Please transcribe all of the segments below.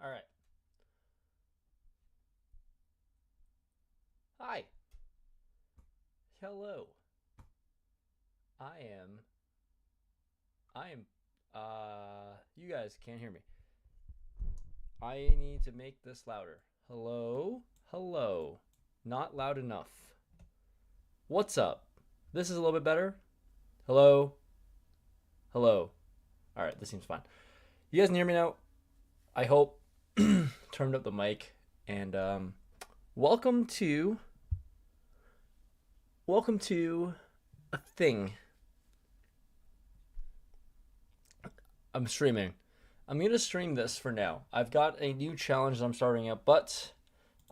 All right. Hi. Hello. I am. I am. You guys can't hear me. I need to make this louder. Hello. Hello. Not loud enough. What's up? This is a little bit better. Hello. Hello. All right. This seems fine. You guys can hear me now. I hope. Turned up the mic and welcome to a thing. I'm streaming. I'm going to stream this for now. I've got a new challenge that I'm starting up, but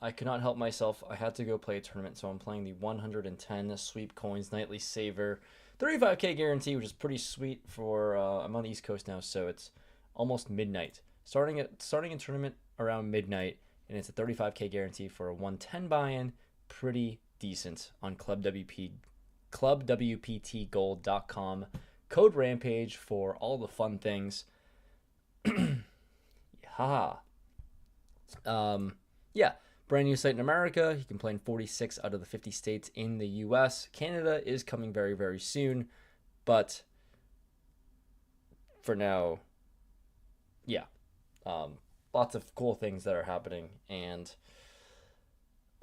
I could not help myself. I had to go play a tournament, so I'm playing the 110 Sweep Coins Nightly Saver 35k guarantee, which is pretty sweet for I'm on the East Coast now, so it's almost midnight. Starting a tournament around midnight, and it's a 35k guarantee for a 110 buy-in. Pretty decent on clubwptgold.com. Code Rampage for all the fun things. Haha. Yeah, brand new site in America. You can play in 46 out of the 50 states in the US. Canada is coming very, very soon, but for now, yeah, lots of cool things that are happening, and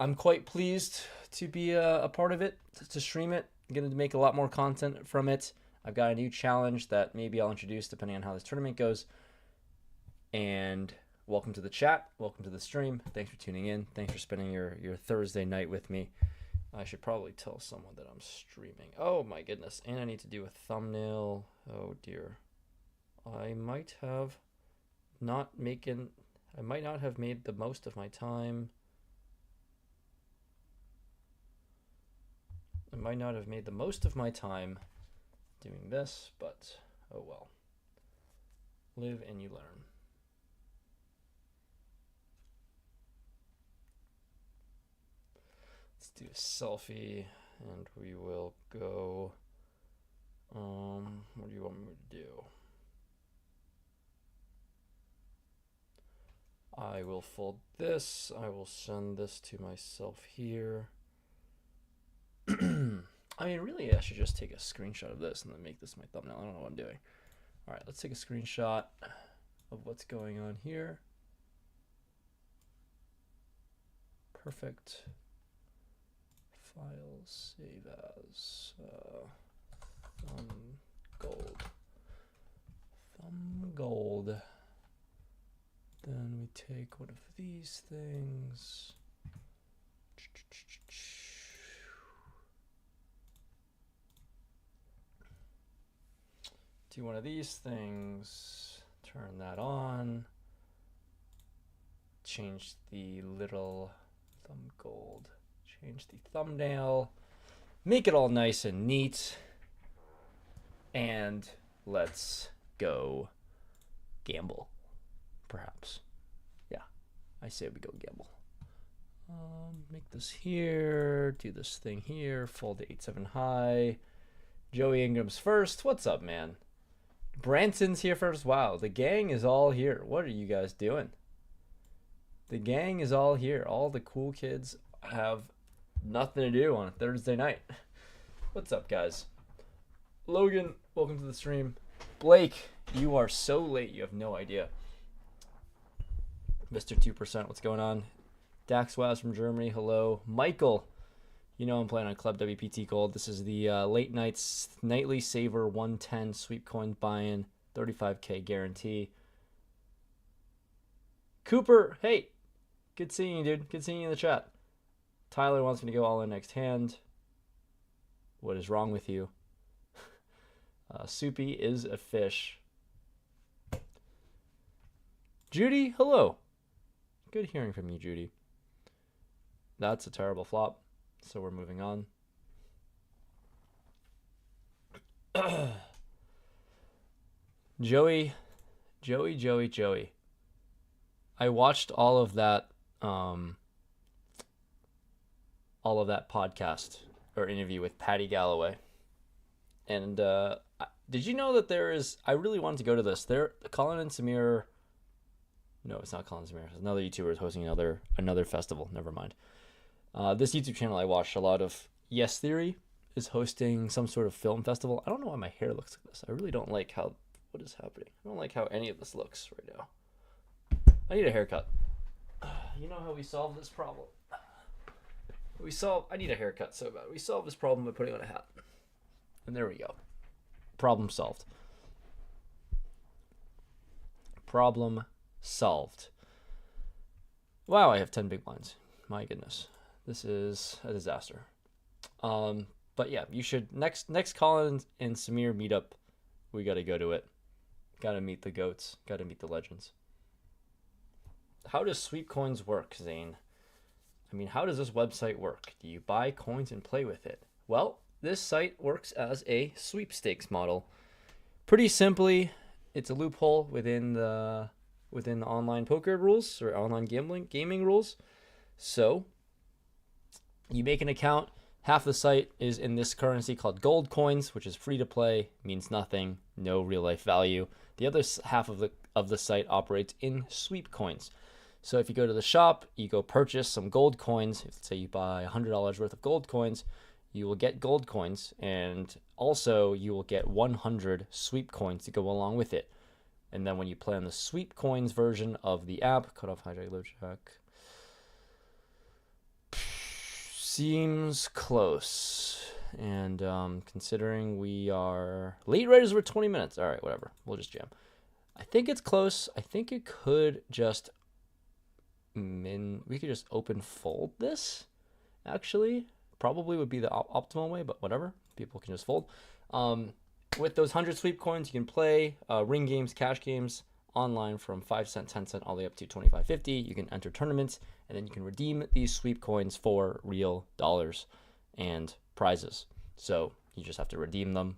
I'm quite pleased to be a part of it, to stream it. I'm going to make a lot more content from it. I've got a new challenge that maybe I'll introduce depending on how this tournament goes. And welcome to the chat. Welcome to the stream. Thanks for tuning in. Thanks for spending your Thursday night with me. I should probably tell someone that I'm streaming. Oh my goodness. And I need to do a thumbnail. Oh dear. I might not have made the most of my time. I might not have made the most of my time doing this, but oh well. Live and you learn. Let's do a selfie, and we will go. What do you want me to do? I will fold this. I will send this to myself here. I mean, really, I should just take a screenshot of this and then make this my thumbnail. I don't know what I'm doing. All right, let's take a screenshot of what's going on here. Perfect. Files, save as, thumb gold. Then we take one of these things. Do one of these things, turn that on, change the little thumb gold, change the thumbnail, make it all nice and neat, and let's go gamble, perhaps. Yeah, I say we go gamble. Make this here, do this thing here, fold to 8-7 high. Joey Ingram's first. What's up, man? Branson's here first. Wow, the gang is all here. What are you guys doing? The gang is all here. All the cool kids have nothing to do on a Thursday night. What's up, guys? Logan, welcome to the stream. Blake, you are so late, you have no idea. Mr. 2%, what's going on? Dax Waz from Germany, hello. Michael, you know I'm playing on Club WPT Gold. This is the late nights nightly saver 110 sweep coin buy-in 35k guarantee. Cooper, hey, good seeing you, dude. Good seeing you in the chat. Tyler wants me to go all in next hand. What is wrong with you? Soupy is a fish. Judy, hello. Good hearing from you, Judy. That's a terrible flop. So we're moving on. Joey. I watched all of that podcast or interview with Patty Galloway. And did you know that I really wanted to go to this. Colin and Samir No, it's not Collins Americas. Another YouTuber is hosting another festival. Never mind. This YouTube channel I watch a lot of, Yes Theory, is hosting some sort of film festival. I don't know why my hair looks like this. I really don't like what is happening. I don't like how any of this looks right now. I need a haircut. You know how we solve this problem? I need a haircut so bad. We solve this problem by putting on a hat. And there we go. Problem solved. Problem solved. Wow, I have 10 big blinds. My goodness. This is a disaster. But yeah, you should next Colin and Samir meetup, we gotta go to it. Gotta meet the goats. Gotta meet the legends. How does sweep coins work, Zane? I mean, how does this website work? Do you buy coins and play with it? Well, this site works as a sweepstakes model. Pretty simply, it's a loophole within the online poker rules or online gaming rules. So you make an account. Half the site is in this currency called gold coins, which is free to play, means nothing, no real life value. The other half of the site operates in sweep coins. So if you go to the shop, you go purchase some gold coins. If say you buy $100 worth of gold coins, you will get gold coins, and also you will get 100 sweep coins to go along with it. And then when you play on the sweep coins version of the app, cut off hijack, low check. Seems close. And considering we are late raiders, we're 20 minutes. All right, whatever. We'll just jam. I think it's close. I think it could just we could just open fold this. Actually, probably would be the optimal way, but whatever. People can just fold. With those 100 sweep coins, you can play ring games, cash games online from 5 cent, 10 cent, all the way up to 25.50. You can enter tournaments, and then you can redeem these sweep coins for real dollars and prizes. So you just have to redeem them,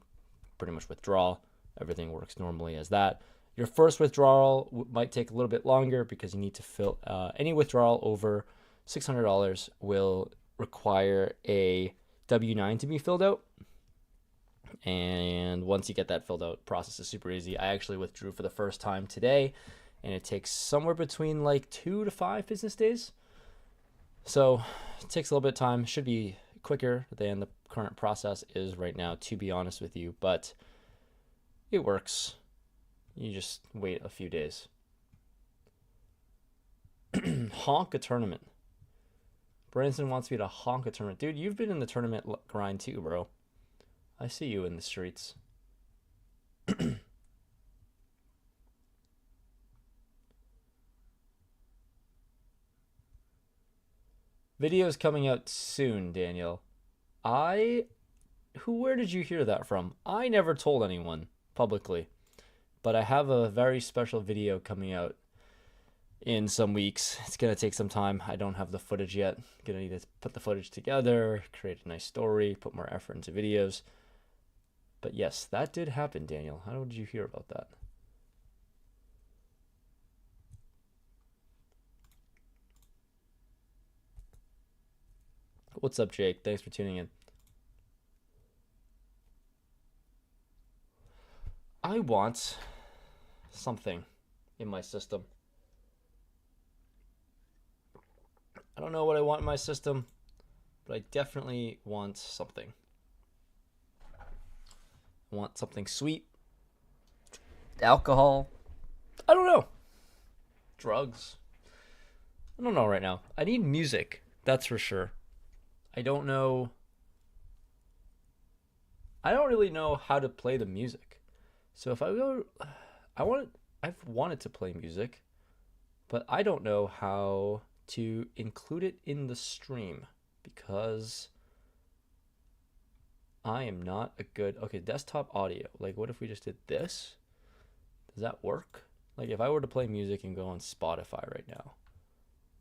pretty much withdraw. Everything works normally as that. Your first withdrawal might take a little bit longer because you need to fill any withdrawal over $600 will require a W-9 to be filled out. And once you get that filled out, process is super easy. I actually withdrew for the first time today, and it takes somewhere between like 2 to 5 business days. So it takes a little bit of time. Should be quicker than the current process is right now, to be honest with you, but it works. You just wait a few days. Honk a tournament. Branson wants me to honk a tournament. Dude, you've been in the tournament grind too, bro. I see you in the streets. Videos coming out soon, Daniel. Where did you hear that from? I never told anyone publicly, but I have a very special video coming out in some weeks. It's going to take some time. I don't have the footage yet. Going to need to put the footage together, create a nice story, put more effort into videos. But yes, that did happen, Daniel. How did you hear about that? What's up, Jake? Thanks for tuning in. I want something in my system. I don't know what I want in my system, but I definitely want something. I want something sweet. Alcohol. I don't know. Drugs. I don't know right now. I need music. That's for sure. I don't know. I don't really know how to play the music. So if I go, I've wanted to play music, but I don't know how to include it in the stream because I am not a good, okay, desktop audio. Like, what if we just did this? Does that work? Like, if I were to play music and go on Spotify right now,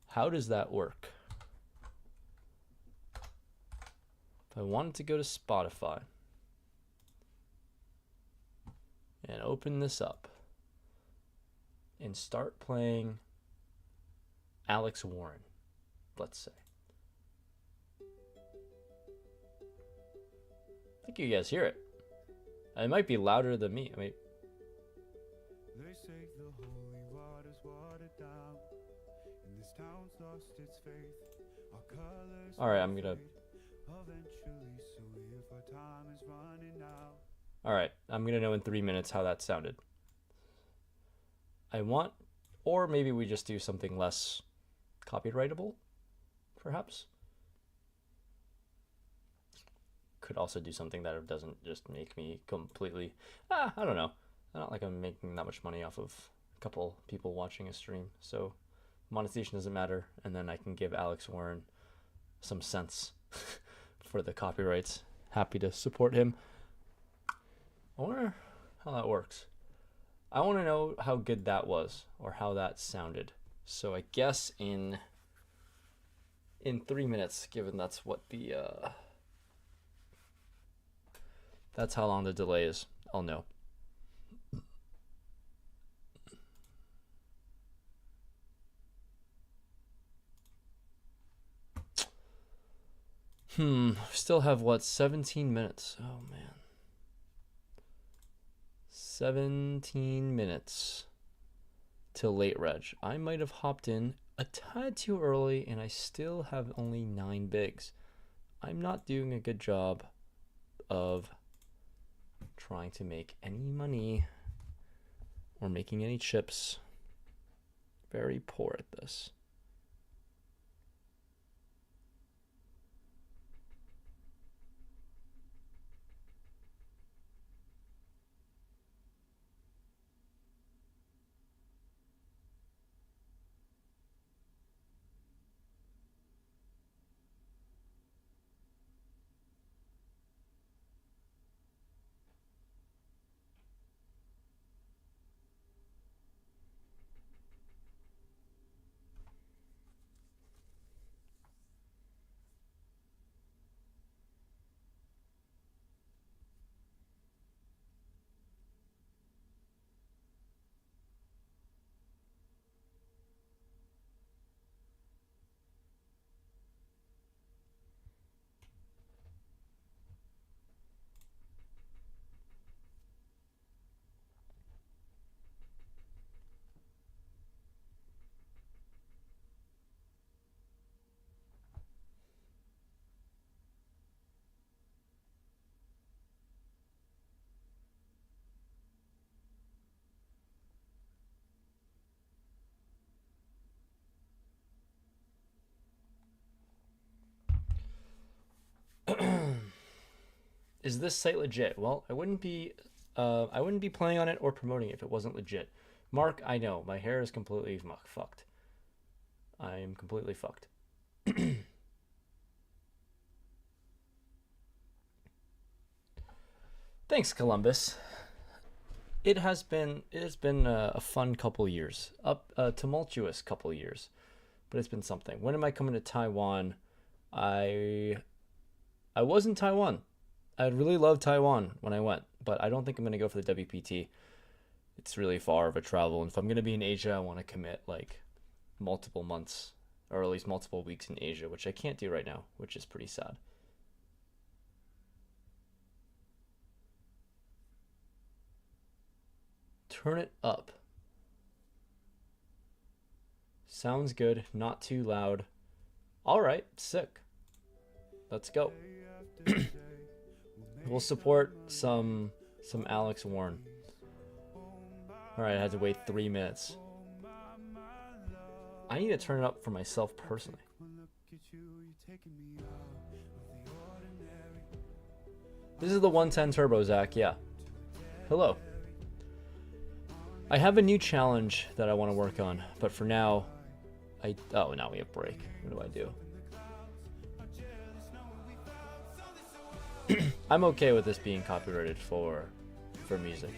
how does that work? If I wanted to go to Spotify and open this up and start playing Alex Warren, let's say. I think you guys hear it. It might be louder than me. I mean, they say the holy water's watered Alright, I'm gonna... Alright, I'm gonna know in 3 minutes how that sounded. I want... Or maybe we just do something less copyrightable, perhaps? Could also do something that doesn't just make me completely... I don't know. I don't like I'm making that much money off of a couple people watching a stream, so monetization doesn't matter, and then I can give Alex Warren some sense for the copyrights. Happy to support him. I wonder how that works. I want to know how good that was, or how that sounded. So I guess in 3 minutes, given that's what the that's how long the delay is, I'll know. Still have what, 17 minutes? Oh man. 17 minutes till late reg. I might have hopped in a tad too early and I still have only 9 bigs. I'm not doing a good job of trying to make any money or making any chips. Very poor at this. Is this site legit? Well, I wouldn't be playing on it or promoting it if it wasn't legit. Mark, I know my hair is completely fucked. I am completely fucked. Thanks, Columbus. It has been a fun couple years, a tumultuous couple years, but it's been something. When am I coming to Taiwan? I was in Taiwan. I really loved Taiwan when I went, but I don't think I'm going to go for the WPT. It's really far of a travel, and if I'm going to be in Asia, I want to commit like multiple months, or at least multiple weeks in Asia, which I can't do right now, which is pretty sad. Turn it up. Sounds good, not too loud. All right, sick. Let's go. We'll support some Alex Warren. All right, I had to wait 3 minutes. I need to turn it up for myself personally. This is the 110 Turbo, Zach. Yeah. Hello. I have a new challenge that I want to work on, but for now, oh, now we have break. What do? I'm okay with this being copyrighted for music.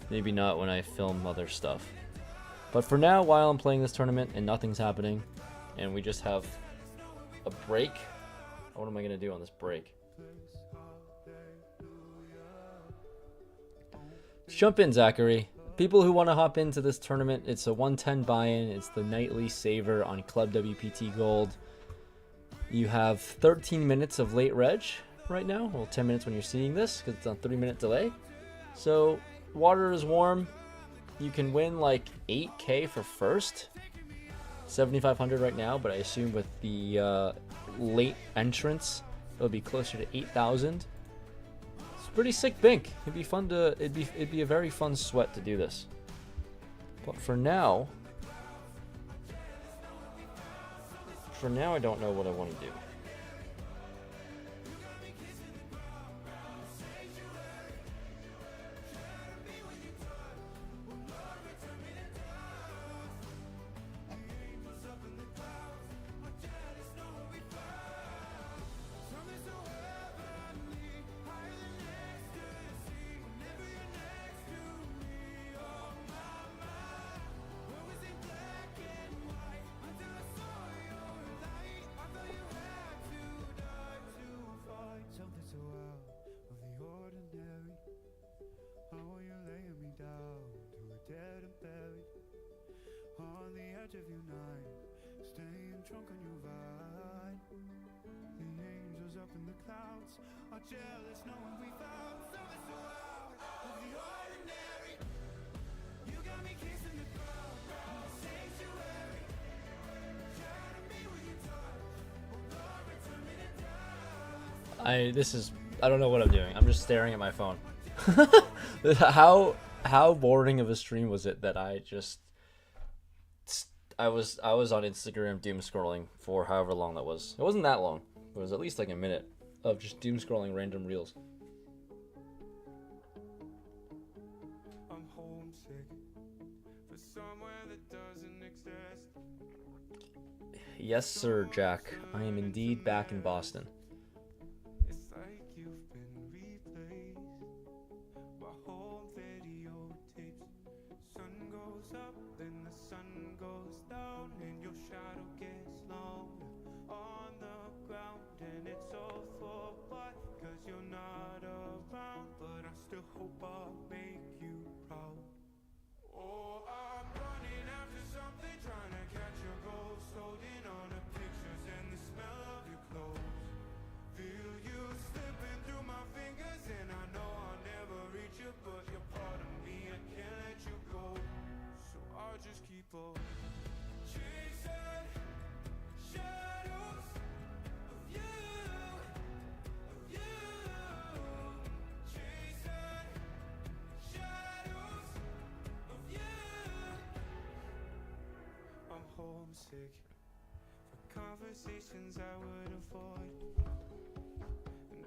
Maybe not when I film other stuff. But for now, while I'm playing this tournament and nothing's happening, and we just have a break, what am I going to do on this break? Let's jump in, Zachary. People who want to hop into this tournament, it's a 110 buy-in. It's the nightly saver on Club WPT Gold. You have 13 minutes of late reg right now. Well, 10 minutes when you're seeing this, because it's on 3-minute delay. So water is warm, you can win like 8K for first. 7,500 right now, but I assume with the late entrance, it'll be closer to 8,000. It's pretty sick bink. It'd be fun to. It'd be a very fun sweat to do this. But for now, I don't know what I want to do. I don't know what I'm doing. I'm just staring at my phone. How boring of a stream was it that I was on Instagram doom scrolling for however long that was. It wasn't that long. It was at least like a minute of just doom scrolling random reels. I'm homesick for somewhere that doesn't exist. Yes, sir, Jack. I am indeed back in Boston. Homesick for conversations I would avoid.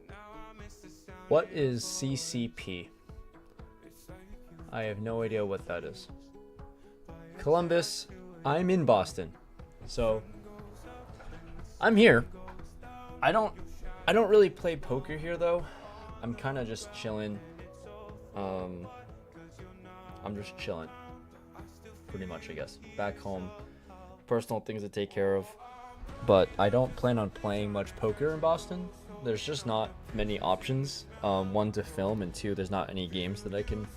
Now I miss the sound. What is CCP? I have no idea what that is. Columbus, I'm in Boston. So I'm here. I don't really play poker here though. I'm kind of just chilling. I'm just chilling. Pretty much, I guess. Back home. Personal things to take care of, but I don't plan on playing much poker in Boston. There's just not many options. One, to film, and two, there's not any games that I can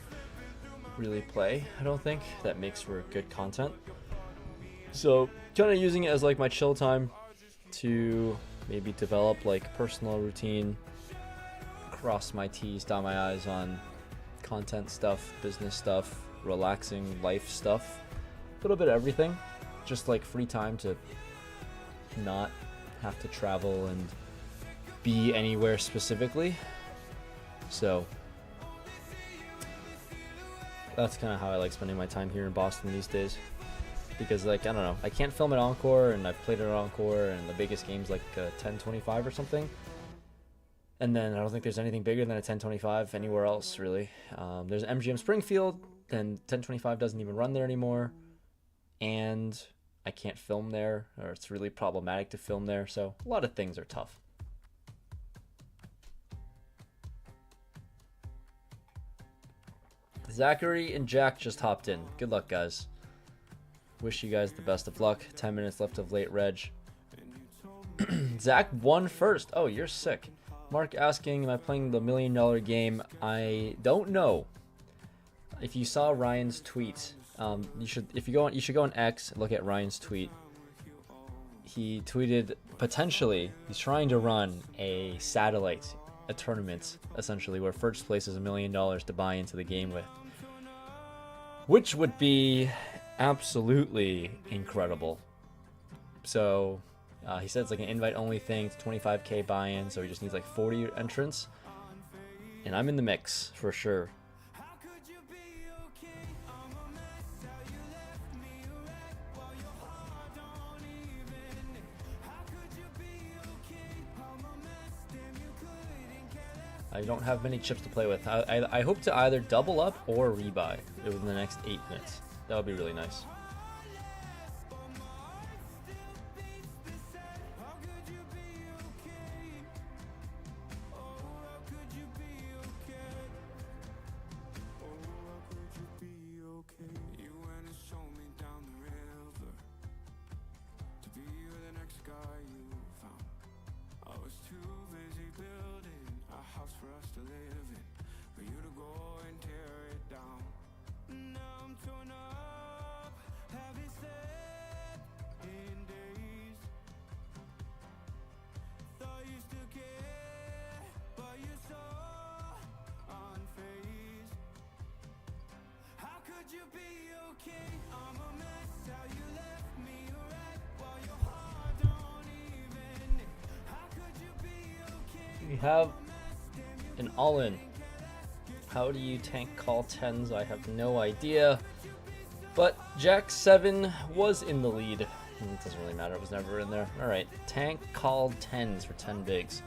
really play, I don't think, that makes for good content. So kind of using it as like my chill time to maybe develop like personal routine, cross my T's, dot my I's on content stuff, business stuff, relaxing life stuff, a little bit of everything. Just like free time to not have to travel and be anywhere specifically. So that's kind of how I like spending my time here in Boston these days. Because like, I don't know, I can't film at Encore, and I've played at Encore, and the biggest game's like 1025 or something. And then I don't think there's anything bigger than a 1025 anywhere else really. There's MGM Springfield, then 1025 doesn't even run there anymore. And I can't film there, or it's really problematic to film there, so a lot of things are tough. Zachary and Jack just hopped in. Good luck, guys. Wish you guys the best of luck. 10 minutes left of late reg. Zach won first. Oh, you're sick. Mark asking, am I playing the $1 million game? I don't know. If you saw Ryan's tweet, you should go on X and look at Ryan's tweet. He tweeted potentially he's trying to run a tournament essentially, where first place is $1 million to buy into the game with. which would be absolutely incredible. So he said it's like an invite-only thing. It's 25k buy-in, so he just needs like 40 entrants. And I'm in the mix for sure. I don't have many chips to play with. I hope to either double up or rebuy within the next 8 minutes. That would be really nice. We have an all-in. How do you tank call 10s? I have no idea. But Jack 7 was in the lead. It doesn't really matter, it was never in there. Alright, tank called 10s for 10 bigs.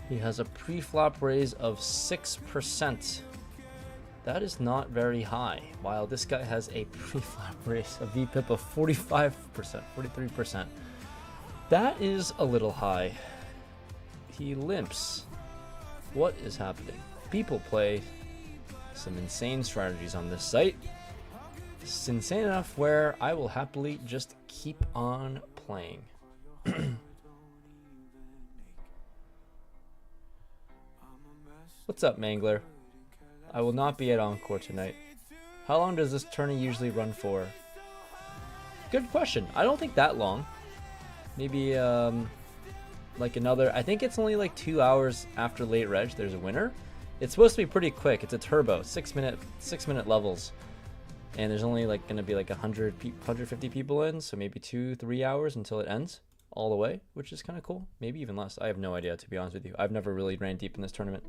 He has a pre-flop raise of 6%. That is not very high, while this guy has a pre-flop raise, a VPIP of 45%, 43%. That is a little high. He limps. What is happening? People play some insane strategies on this site. It's insane enough where I will happily just keep on playing. What's up, Mangler? I will not be at Encore tonight. How long does this tourney usually run for? Good question. I don't think that long. Maybe like another, I think it's only like 2 hours after late reg there's a winner. It's supposed to be pretty quick. It's a turbo, 6 minute levels, and there's only like gonna be like 150 people in, so maybe 2-3 hours until it ends all the way, which is kind of cool. Maybe even less. I have no idea, to be honest with you. I've never really ran deep in this tournament.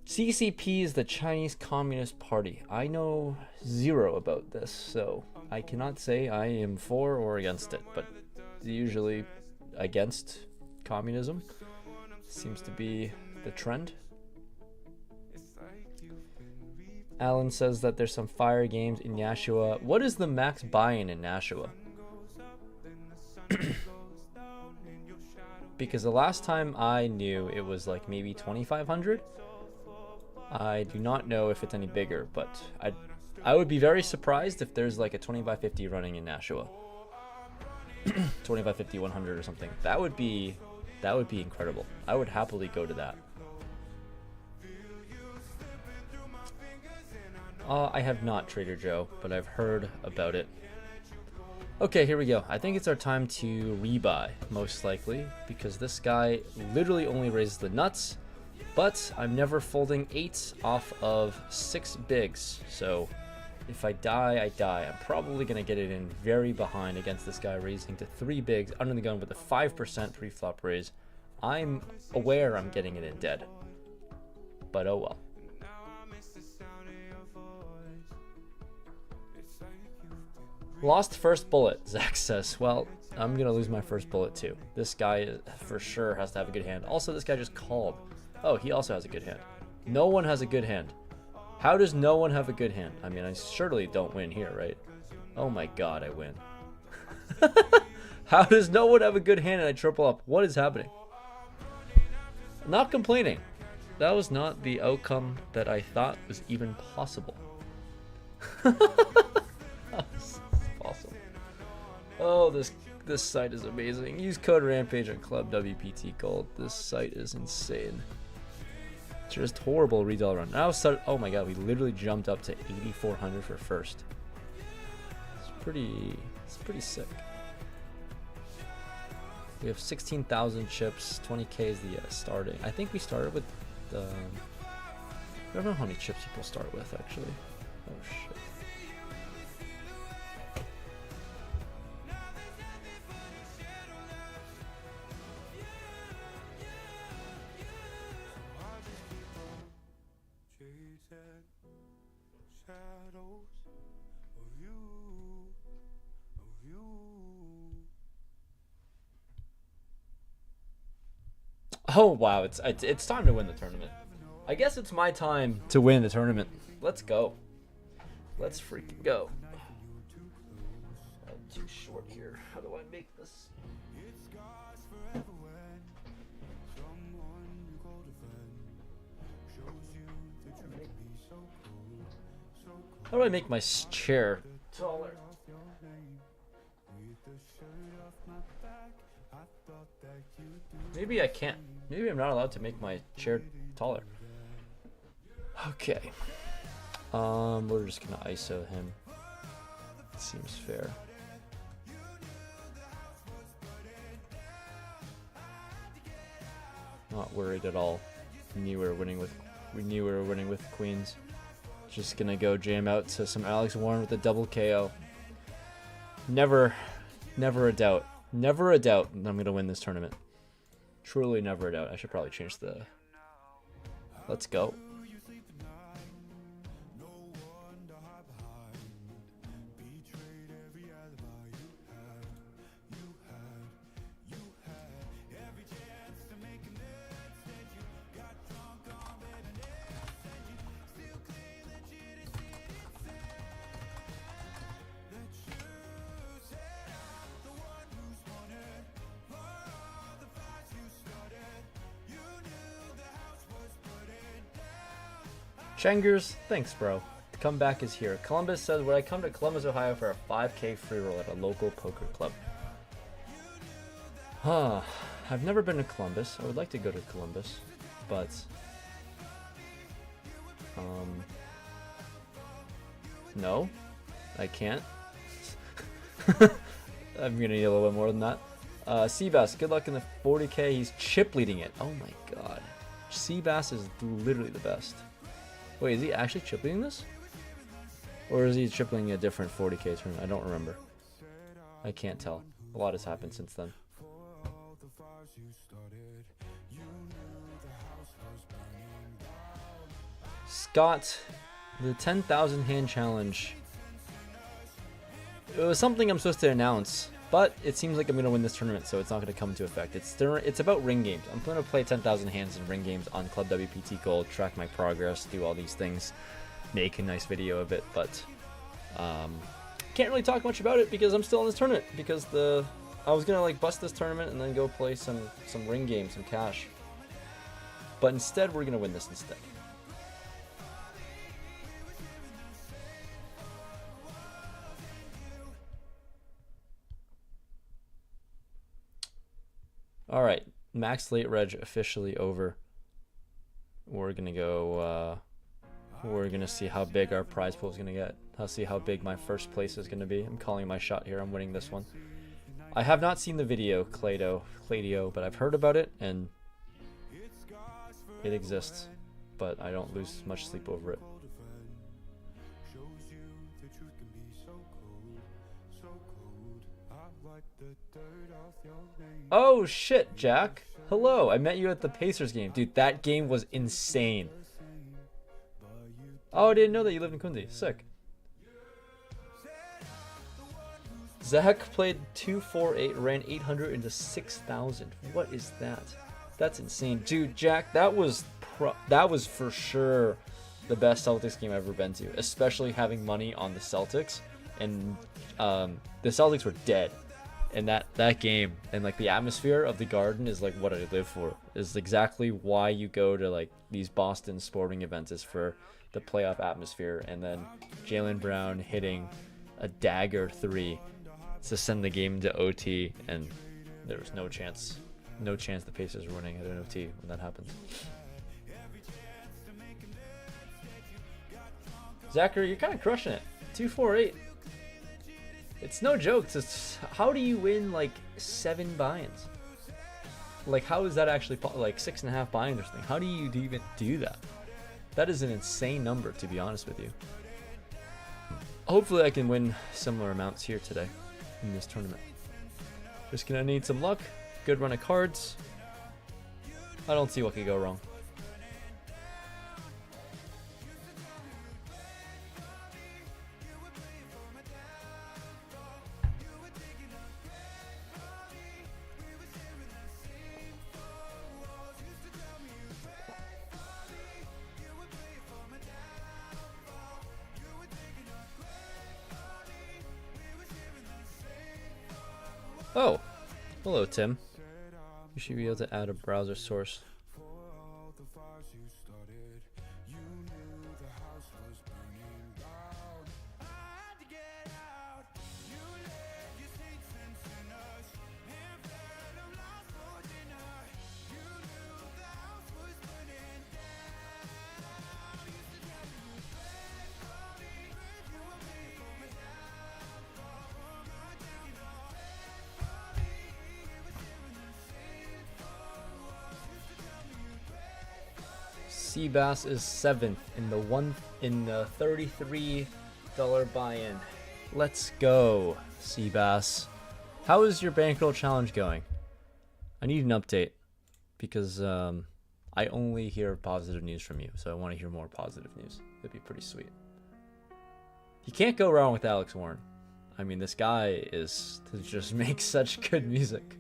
CCP is the Chinese Communist Party. I know zero about this, so I cannot say I am for or against it, but usually against communism seems to be the trend. Alan says that there's some fire games in Nashua. What is the max buy-in in Nashua? Because the last time I knew it was like maybe 2,500. I do not know if it's any bigger, but I would be very surprised if there's like a 2550 running in Nashua. 2550, 100 or something. That would be incredible. I would happily go to that. I have not Trader Joe, but I've heard about it. Okay, here we go. I think it's our time to rebuy, most likely, because this guy literally only raises the nuts, but I'm never folding 8 off of 6 bigs, so if I die, I die. I'm probably going to get it in very behind against this guy raising to 3 bigs under the gun with a 5% pre-flop raise. I'm aware I'm getting it in dead, but oh well. Lost first bullet, Zach says. Well, I'm going to lose my first bullet too. This guy for sure has to have a good hand. Also, this guy just called. Oh, he also has a good hand. No one has a good hand. How does no one have a good hand? I mean, I surely don't win here, right? Oh my god, I win. How does no one have a good hand and I triple up? What is happening? Not complaining. That was not the outcome that I thought was even possible. That's awesome. Oh, this site is amazing. Use code Rampage on Club WPT Gold. This site is insane. Just horrible retail run. Now oh my god, we literally jumped up to 8,400 for first. It's pretty sick. We have 16,000 chips. 20k is the starting. I think we started with I don't know how many chips people start with actually. Oh shit. Oh wow, it's time to win the tournament. I guess it's my time to win the tournament. Let's go. Let's freaking go. I'm too short here. How do I make this? How do I make my chair taller? Maybe I can't. Maybe I'm not allowed to make my chair taller. Okay. We're just gonna ISO him. Seems fair. Not worried at all. We knew we were winning with queens. Just gonna go jam out to some Alex Warren with a double KO. Never a doubt. Never a doubt that I'm gonna win this tournament. Truly never a doubt. I should probably change the... Let's go. Changers, thanks bro. The comeback is here. Columbus says, would I come to Columbus, Ohio for a 5K free roll at a local poker club? Huh. I've never been to Columbus. I would like to go to Columbus, but no, I can't. I'm gonna need a little bit more than that. Seabass, good luck in the 40K. He's chip leading it. Oh my god. Seabass is literally the best. Wait, is he actually chip leading this? Or is he chip leading a different 40K tournament? I don't remember. I can't tell. A lot has happened since then. Scott, the 10,000 hand challenge. It was something I'm supposed to announce, but it seems like I'm going to win this tournament, so it's not going to come into effect. It's about ring games. I'm going to play 10,000 hands in ring games on Club WPT Gold, track my progress, do all these things, make a nice video of it, but can't really talk much about it because I'm still in this tournament, because I was going to like bust this tournament and then go play some ring games, some cash. But instead, we're going to win this instead. All right, max late reg officially over. We're gonna go. We're gonna see how big our prize pool is gonna get. I'll see how big my first place is gonna be. I'm calling my shot here. I'm winning this one. I have not seen the video, Cladio, but I've heard about it and it exists. But I don't lose much sleep over it. Oh shit, Jack. Hello, I met you at the Pacers game. Dude, that game was insane. Oh, I didn't know that you lived in Quincy. Sick. Zach played 248, ran 800 into 6,000. What is that? That's insane. Dude, Jack, that was for sure the best Celtics game I've ever been to, especially having money on the Celtics. And the Celtics were dead. And that game and like the atmosphere of the Garden is like what I live for. Is exactly why you go to like these Boston sporting events, is for the playoff atmosphere. And then Jaylen Brown hitting a dagger 3 to send the game to OT, and there was no chance the Pacers were winning at an OT when that happened. Zachary, you're kind of crushing it. 248. It's no joke. How do you win like 7 buy-ins? Like, how is that actually like 6.5 buy-ins or something? How do you even do that? That is an insane number, to be honest with you. Hopefully I can win similar amounts here today in this tournament. Just gonna need some luck, good run of cards. I don't see what could go wrong. Oh, hello Tim. You should be able to add a browser source. Seabass is 7th in the $33 buy-in. Let's go, Seabass. How is your bankroll challenge going? I need an update because I only hear positive news from you, so I want to hear more positive news. It'd be pretty sweet. You can't go wrong with Alex Warren. I mean, this guy just makes such good music.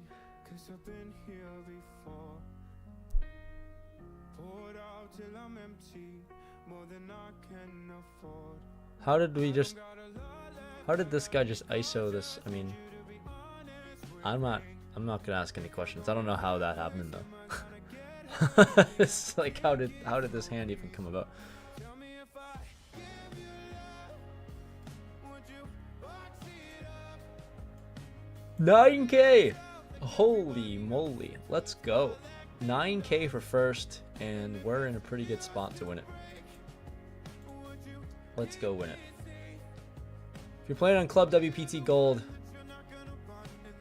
How did this guy just ISO this? I mean, I'm not gonna ask any questions. I don't know how that happened though. It's like, how did this hand even come about? $9K! Holy moly, let's go. $9K for first, and we're in a pretty good spot to win it. Let's go win it. If you're playing on Club WPT Gold,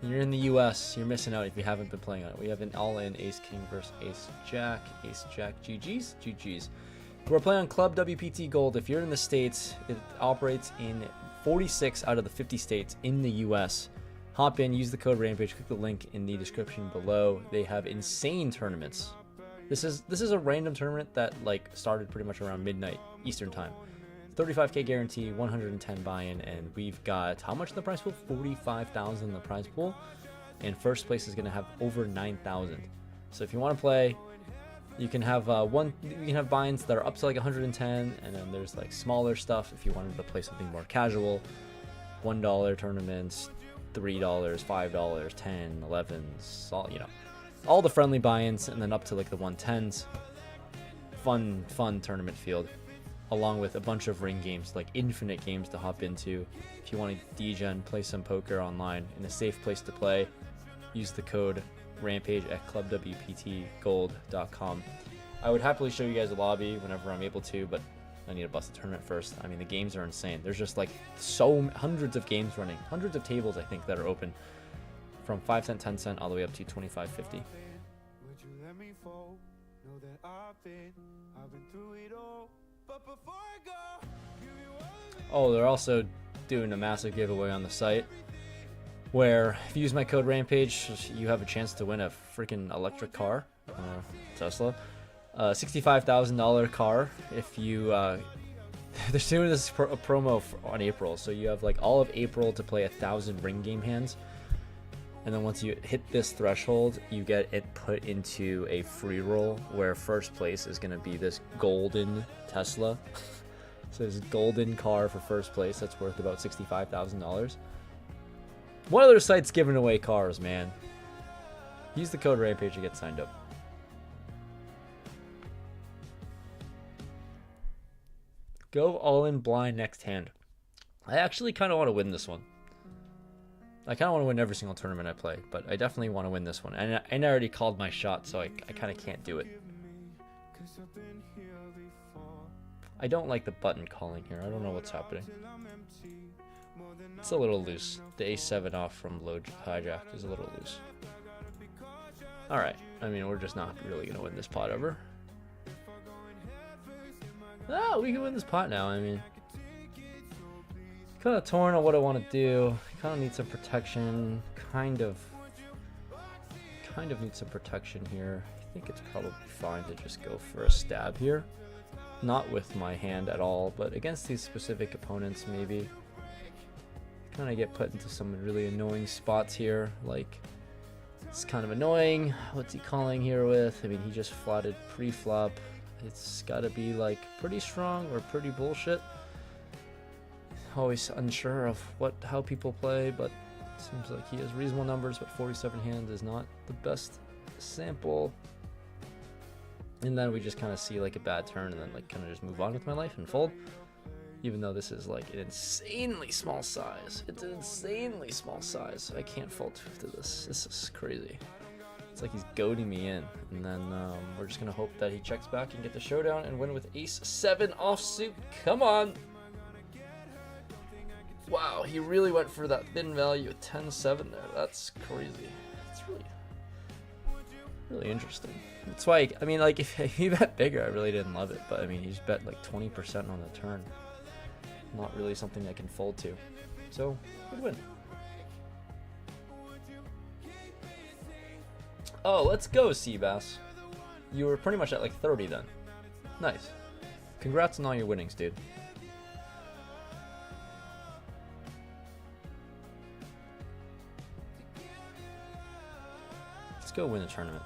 and you're in the US, you're missing out if you haven't been playing on it. We have an all-in Ace King versus Ace Jack. GG's. GG's. We're playing on Club WPT Gold. If you're in the States, it operates in 46 out of the 50 states in the US. Hop in, use the code Rampage, click the link in the description below. They have insane tournaments. This is a random tournament that like started pretty much around midnight Eastern time. 35K guarantee, 110 buy-in, and we've got how much in the prize pool? 45,000 in the prize pool, and first place is going to have over 9,000. So if you want to play, you can have buy-ins that are up to like 110, and then there's like smaller stuff if you wanted to play something more casual. $1 tournaments, $3, $5, 10, 11s, all the friendly buy-ins, and then up to like the 110s. Fun tournament field, along with a bunch of ring games, like infinite games to hop into. If you want to degen, play some poker online in a safe place to play, use the code Rampage at clubwptgold.com. I would happily show you guys a lobby whenever I'm able to, but I need to bust the tournament first. I mean, the games are insane. There's just like hundreds of games running, hundreds of tables I think that are open, from 5 cent, 10 cent, all the way up to 25.50. Oh, they're also doing a massive giveaway on the site, where if you use my code Rampage, you have a chance to win a freaking electric car, Tesla, $65,000 car. If you they're doing this promo on April, so you have like all of April to play 1,000 ring game hands, and then once you hit this threshold, you get it put into a free roll where first place is going to be this golden Tesla. So there's a golden car for first place that's worth about $65,000. One other site's giving away cars, man. Use the code Rampage to get signed up. Go all in blind next hand. I actually kind of want to win this one. I kind of want to win every single tournament I play, but I definitely want to win this one. And I already called my shot, so I kind of can't do it. I don't like the button calling here. I don't know what's happening. It's a little loose. The A7 off from low hijack is a little loose. Alright. I mean, we're just not really going to win this pot ever. Oh, we can win this pot now. I mean, Kind of torn on what I want to do. Kind of need some protection. Kind of need some protection here. I think it's probably fine to just go for a stab here. Not with my hand at all, but against these specific opponents maybe. Kind of get put into some really annoying spots here. Like, it's kind of annoying. What's he calling here with? I mean, he just flatted pre-flop. It's got to be like pretty strong or pretty bullshit. Always unsure of how people play, but it seems like he has reasonable numbers, but 47 hands is not the best sample. And then we just kind of see like a bad turn and then like kind of just move on with my life and fold. Even though this is like an insanely small size. It's an insanely small size. I can't fold to this. This is crazy. It's like he's goading me in. And then we're just going to hope that he checks back and get the showdown and win with ace-7 offsuit. Come on. Wow, he really went for that thin value of 10-7 there. That's crazy. It's really interesting. That's why, I mean, like, if he bet bigger, I really didn't love it. But, I mean, he's bet like 20% on the turn. Not really something I can fold to. So, good win. Oh, let's go, Seabass. You were pretty much at like 30 then. Nice. Congrats on all your winnings, dude. Let's go win the tournament.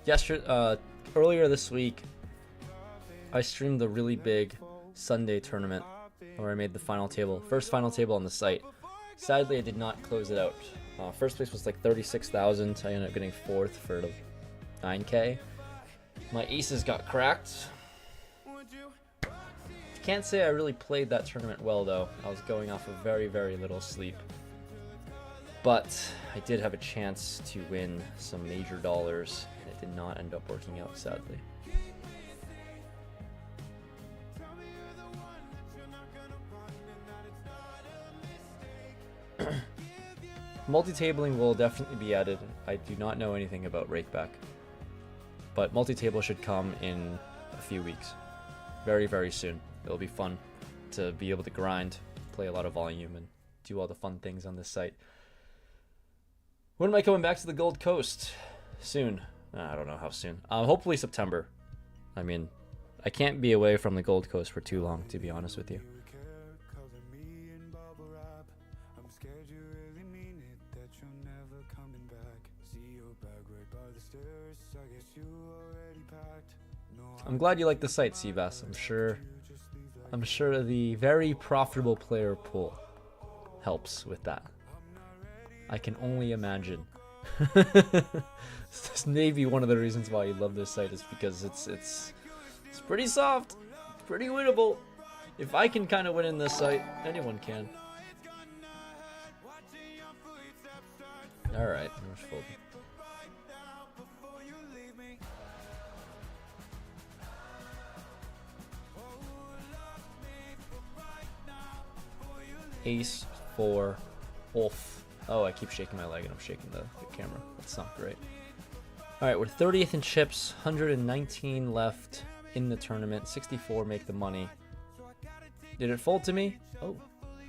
Yesterday, earlier this week, I streamed the really big Sunday tournament where I made the final table, first final table on the site. Sadly, I did not close it out. First place was like 36,000. I ended up getting fourth for 9K. My aces got cracked. Can't say I really played that tournament well though. I was going off of very, very little sleep. But I did have a chance to win some major dollars, and it did not end up working out, sadly. Multi-tabling will definitely be added. I do not know anything about rakeback, but multi-table should come in a few weeks. Very, very soon. It'll be fun to be able to grind, play a lot of volume, and do all the fun things on this site. When am I coming back to the Gold Coast? Soon. I don't know how soon. Hopefully September. I mean, I can't be away from the Gold Coast for too long, to be honest with you. I'm glad you like the site, Seabass. I'm sure the very profitable player pool helps with that. I can only imagine. This may be one of the reasons why you love this site, is because it's pretty soft, pretty winnable. If I can kind of win in this site, anyone can. All right, I'm just folding. Ace 4 off. Oh, I keep shaking my leg and I'm shaking the camera. That's not great. Alright, we're 30th in chips, 119 left in the tournament, 64 make the money. Did it fold to me? Oh,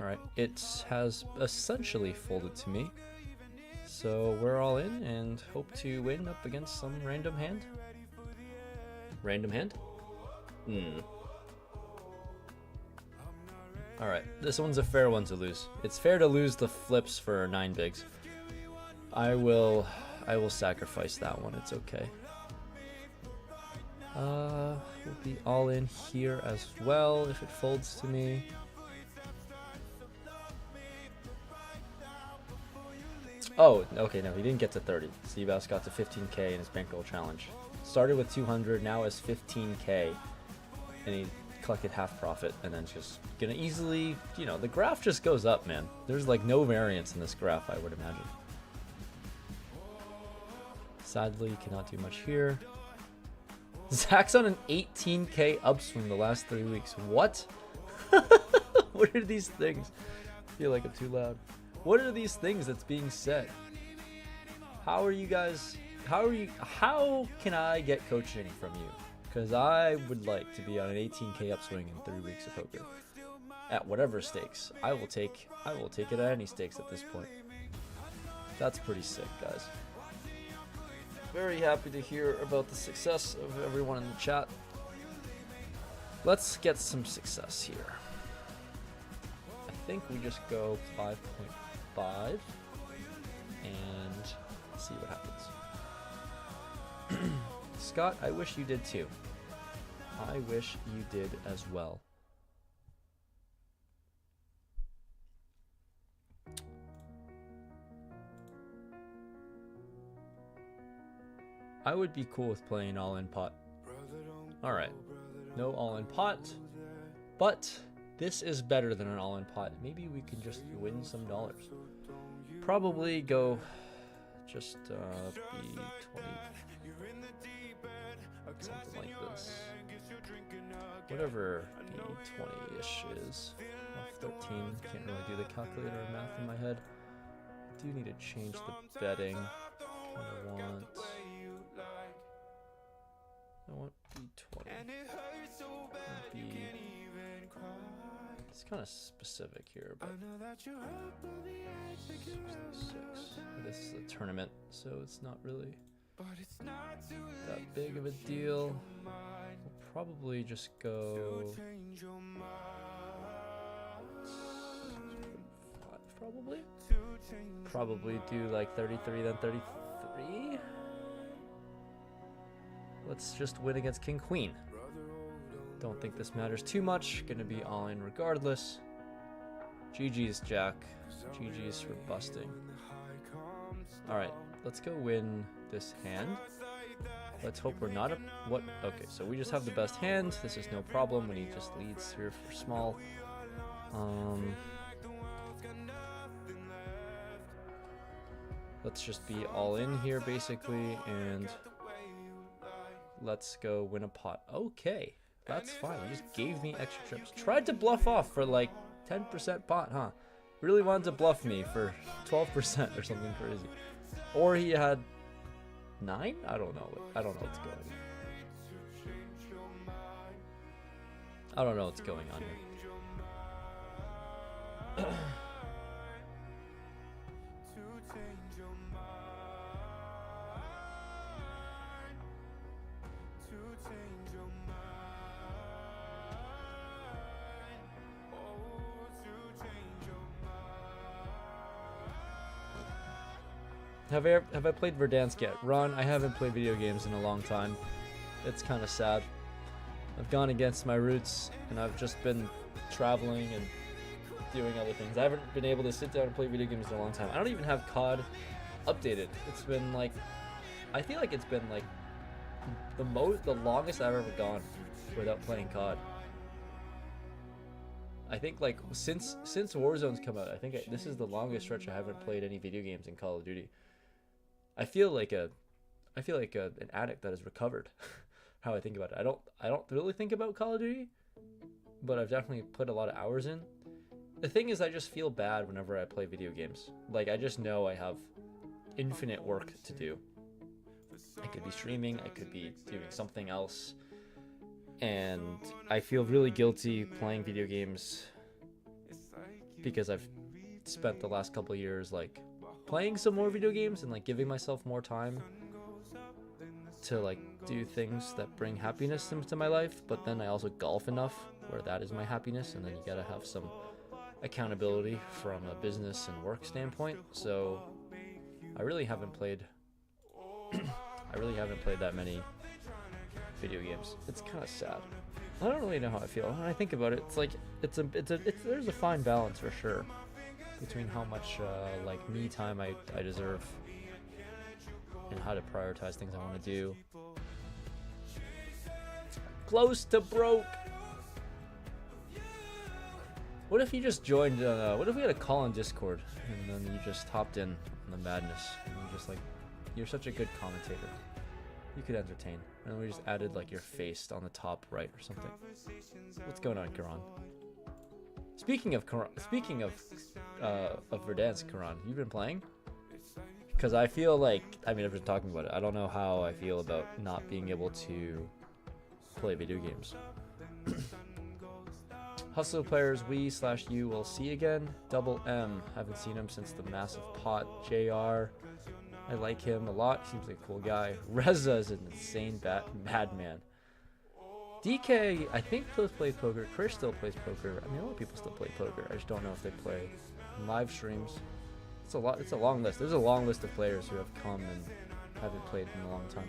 alright. It has essentially folded to me. So we're all in and hope to win up against some random hand. Random hand? Alright, this one's a fair one to lose. It's fair to lose the flips for 9 bigs. I will sacrifice that one, it's okay. We'll be all in here as well if it folds to me. Oh, okay, no, he didn't get to 30. Seabass got to 15K in his bankroll challenge. Started with 200, now has 15K. And he collected half profit, and then just gonna easily, you know, the graph just goes up, man. There's like no variance in this graph, I would imagine. Sadly, cannot do much here. Zach's on an 18K upswing the last 3 weeks. What? What are these things? I feel like I'm too loud. What are these things that's being said? How are you guys, how can I get coaching from you? Because I would like to be on an 18K upswing in 3 weeks of poker. at whatever stakes. I will take it at any stakes at this point. That's pretty sick, guys. Very happy to hear about the success of everyone in the chat. Let's get some success here. I think we just go 5.5 and see what happens. Scott, I wish you did too. I wish you did as well. I would be cool with playing all-in pot. Alright, no all-in pot, but this is better than an all-in pot. Maybe we can just win some dollars. Probably go just be 20, something like this. Whatever the 20-ish is. 13, can't really do the calculator or math in my head. Do need to change the betting. I want B20. It's kind of specific here, but 66. This is a tournament, so it's not really that big of a deal. We'll probably just go 35, probably do like 33, then 33. Let's just win against King Queen. Don't think this matters too much. Gonna be all in regardless. GG's, Jack. GG's for busting. Alright, let's go win this hand. Let's hope we're not a... What? Okay, so we just have the best hand. This is no problem when he just leads here for small. Let's just be all in here, basically, and... let's go win a pot. Okay, that's fine. He just gave me extra trips. Tried to bluff off for like 10% pot, huh? Really wanted to bluff me for 12% or something crazy. Or he had 9? I don't know. I don't know what's going on. I don't know what's going on here. Have I played Verdansk yet? Ron, I haven't played video games in a long time. It's kind of sad. I've gone against my roots, and I've just been traveling and doing other things. I haven't been able to sit down and play video games in a long time. I don't even have COD updated. It's been like, I feel like it's been like the longest I've ever gone without playing COD. I think like since Warzone's come out, I think this is the longest stretch I haven't played any video games in Call of Duty. I feel like an addict that has recovered. How I think about it. I don't really think about Call of Duty, but I've definitely put a lot of hours in. The thing is, I just feel bad whenever I play video games. Like, I just know I have infinite work to do. I could be streaming, I could be doing something else, and I feel really guilty playing video games because I've spent the last couple of years like playing some more video games and like giving myself more time to like do things that bring happiness into my life. But then I also golf enough where that is my happiness, and then you gotta have some accountability from a business and work standpoint. So I really haven't played that many video games. It's kind of sad. I don't really know how I feel when I think about it. It's like there's a fine balance for sure between how much like me time I deserve and how to prioritize things I want to do. Close to broke. What if you just joined? What if we had a call on Discord and then you just hopped in on the madness and you just like, you're such a good commentator. You could entertain, and then we just added like your face on the top right or something. What's going on, Karan? Speaking of Verdansk, Karan, you've been playing? Because I feel like, I mean, I've been talking about it. I don't know how I feel about not being able to play video games. Hustle players, we/you will see again. Double M. Haven't seen him since the massive pot. JR. I like him a lot. Seems like a cool guy. Reza is an insane madman. DK, I think plays poker. Krish still plays poker. I mean, a lot of people still play poker. I just don't know if they play live streams. It's a lot. It's a long list. There's a long list of players who have come and haven't played in a long time.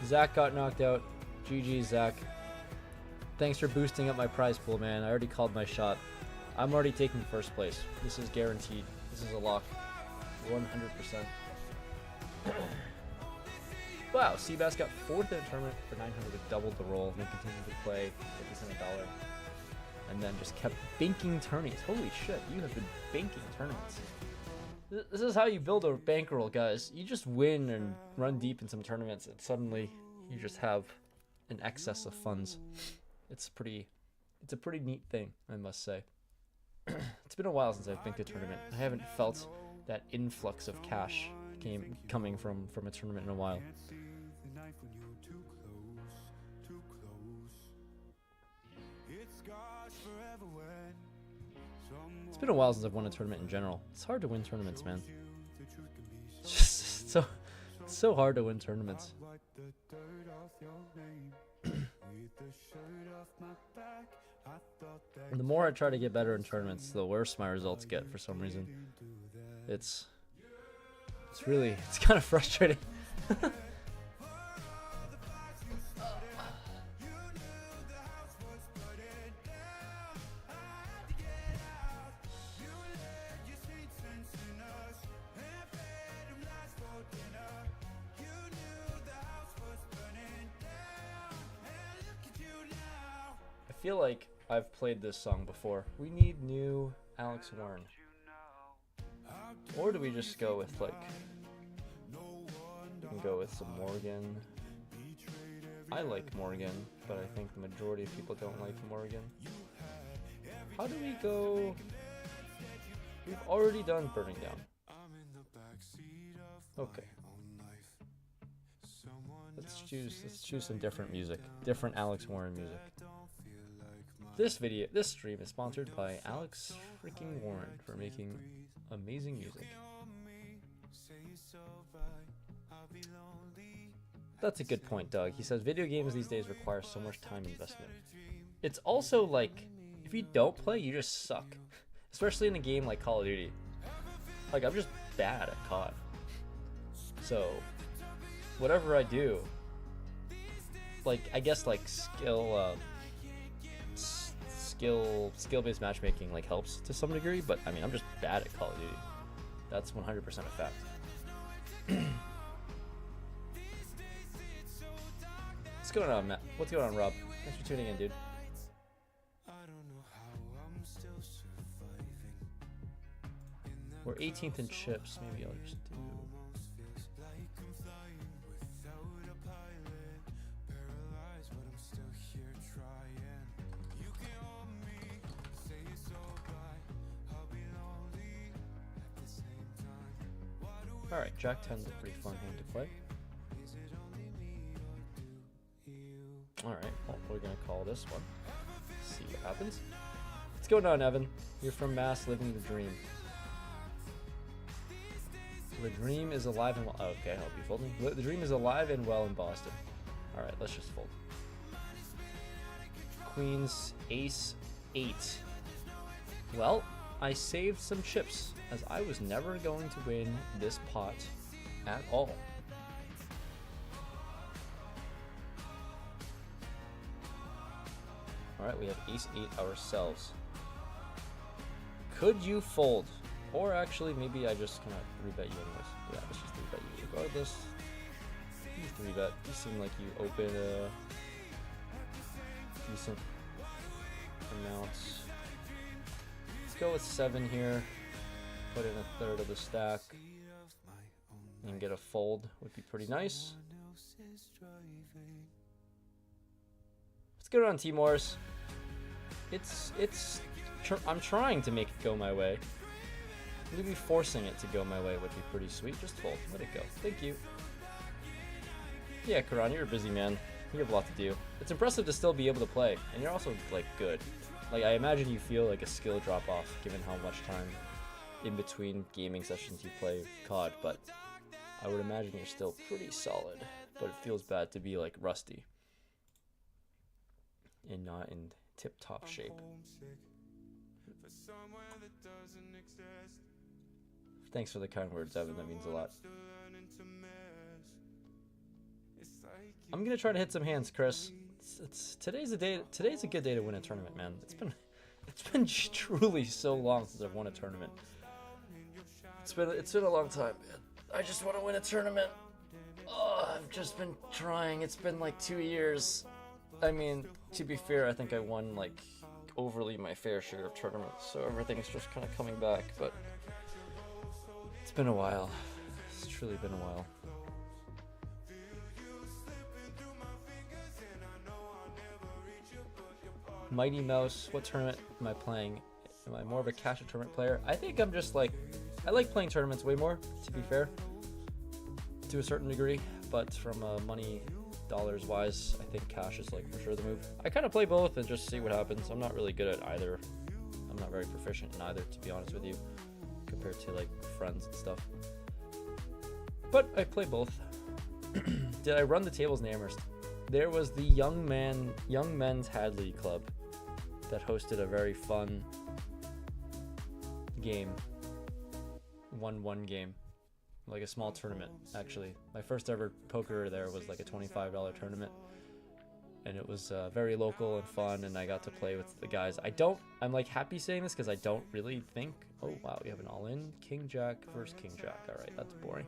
Zach got knocked out. GG, Zach. Thanks for boosting up my prize pool, man. I already called my shot. I'm already taking first place. This is guaranteed. This is a lock. 100%. Wow, Seabass got 4th in the tournament for 900, doubled the roll, and then continued to play 50 cents a dollar. And then just kept banking tourneys. Holy shit, you have been banking tournaments. This is how you build a bankroll, guys. You just win and run deep in some tournaments, and suddenly you just have an excess of funds. It's a pretty neat thing, I must say. It's been a while since I've banked a tournament. I haven't felt that influx of cash coming from a tournament in a while. It's been a while since I've won a tournament in general. It's hard to win tournaments, man. It's just so hard to win tournaments. And the more I try to get better in tournaments, the worse my results get for some reason. It's kind of frustrating. I feel like I've played this song before. We need new Alex Warren. Or do we just go with like, we can go with some Morgan. I like Morgan, but I think the majority of people don't like Morgan. How do we go? We've already done Burning Down. Okay. Let's choose some different music. Different Alex Warren music. This stream is sponsored by Alex freaking Warren for making amazing music. That's a good point, Doug. He says video games these days require so much time investment. It's also like, if you don't play, you just suck. Especially in a game like Call of Duty. Like, I'm just bad at COD. So, whatever I do, like, I guess like skill-based matchmaking like helps to some degree, but I mean, I'm just bad at Call of Duty. That's 100% a fact. What's going on, Matt? What's going on, Rob? Thanks for tuning in, dude. We're 18th in chips. Maybe I'll just do... Alright, Jack 10 is a pretty fun hand to play. Alright, well, we're going to call this one. See what happens. What's going on, Evan? You're from Mass, living the dream. The dream is alive and well. Oh, okay, I'll be folding. The dream is alive and well in Boston. Alright, let's just fold. Queens, ace, 8. Well, I saved some chips, as I was never going to win this pot at all. Alright, we have ace 8 ourselves. Could you fold? Or actually, maybe I just kind of 3-bet you anyways. Yeah, let's just 3-bet you regardless. You 3-bet. You seem like you open a decent amount. Let's go with 7 here. Put in a third of the stack. And get a fold would be pretty nice. Let's get it on T-Morse. I'm trying to make it go my way. Maybe forcing it to go my way would be pretty sweet. Just fold. Let it go. Thank you. Yeah, Karan, you're a busy man. You have a lot to do. It's impressive to still be able to play, and you're also, like, good. Like, I imagine you feel like a skill drop-off, given how much time in between gaming sessions you play COD, but I would imagine you're still pretty solid. But it feels bad to be, like, rusty. And not in tip-top shape. Thanks for the kind words, Evan. That means a lot. I'm gonna try to hit some hands, Chris. Today's a day. Today's a good day to win a tournament, man. It's been truly so long since I've won a tournament. It's been a long time, man. I just want to win a tournament. Oh, I've just been trying. It's been like 2 years. I mean, to be fair, I think I won like overly my fair share of tournaments, so everything's just kind of coming back. But it's been a while. It's truly been a while. Mighty Mouse, what tournament am I playing? Am I more of a cash tournament player? I think I'm just like, I like playing tournaments way more, to be fair, to a certain degree, but from money, dollars wise, I think cash is like for sure the move. I kind of play both and just see what happens. I'm not really good at either. I'm not very proficient in either, to be honest with you, compared to like friends and stuff. But I play both. Did I run the tables in Amherst? There was the Young Men's Hadley Club that hosted a very fun game. 1-1 game. Like a small tournament, actually. My first ever poker there was like a $25 tournament. And it was very local and fun, and I got to play with the guys. I'm like happy saying this because I don't really think, oh wow, we have an all-in. King Jack versus King Jack. Alright, that's boring.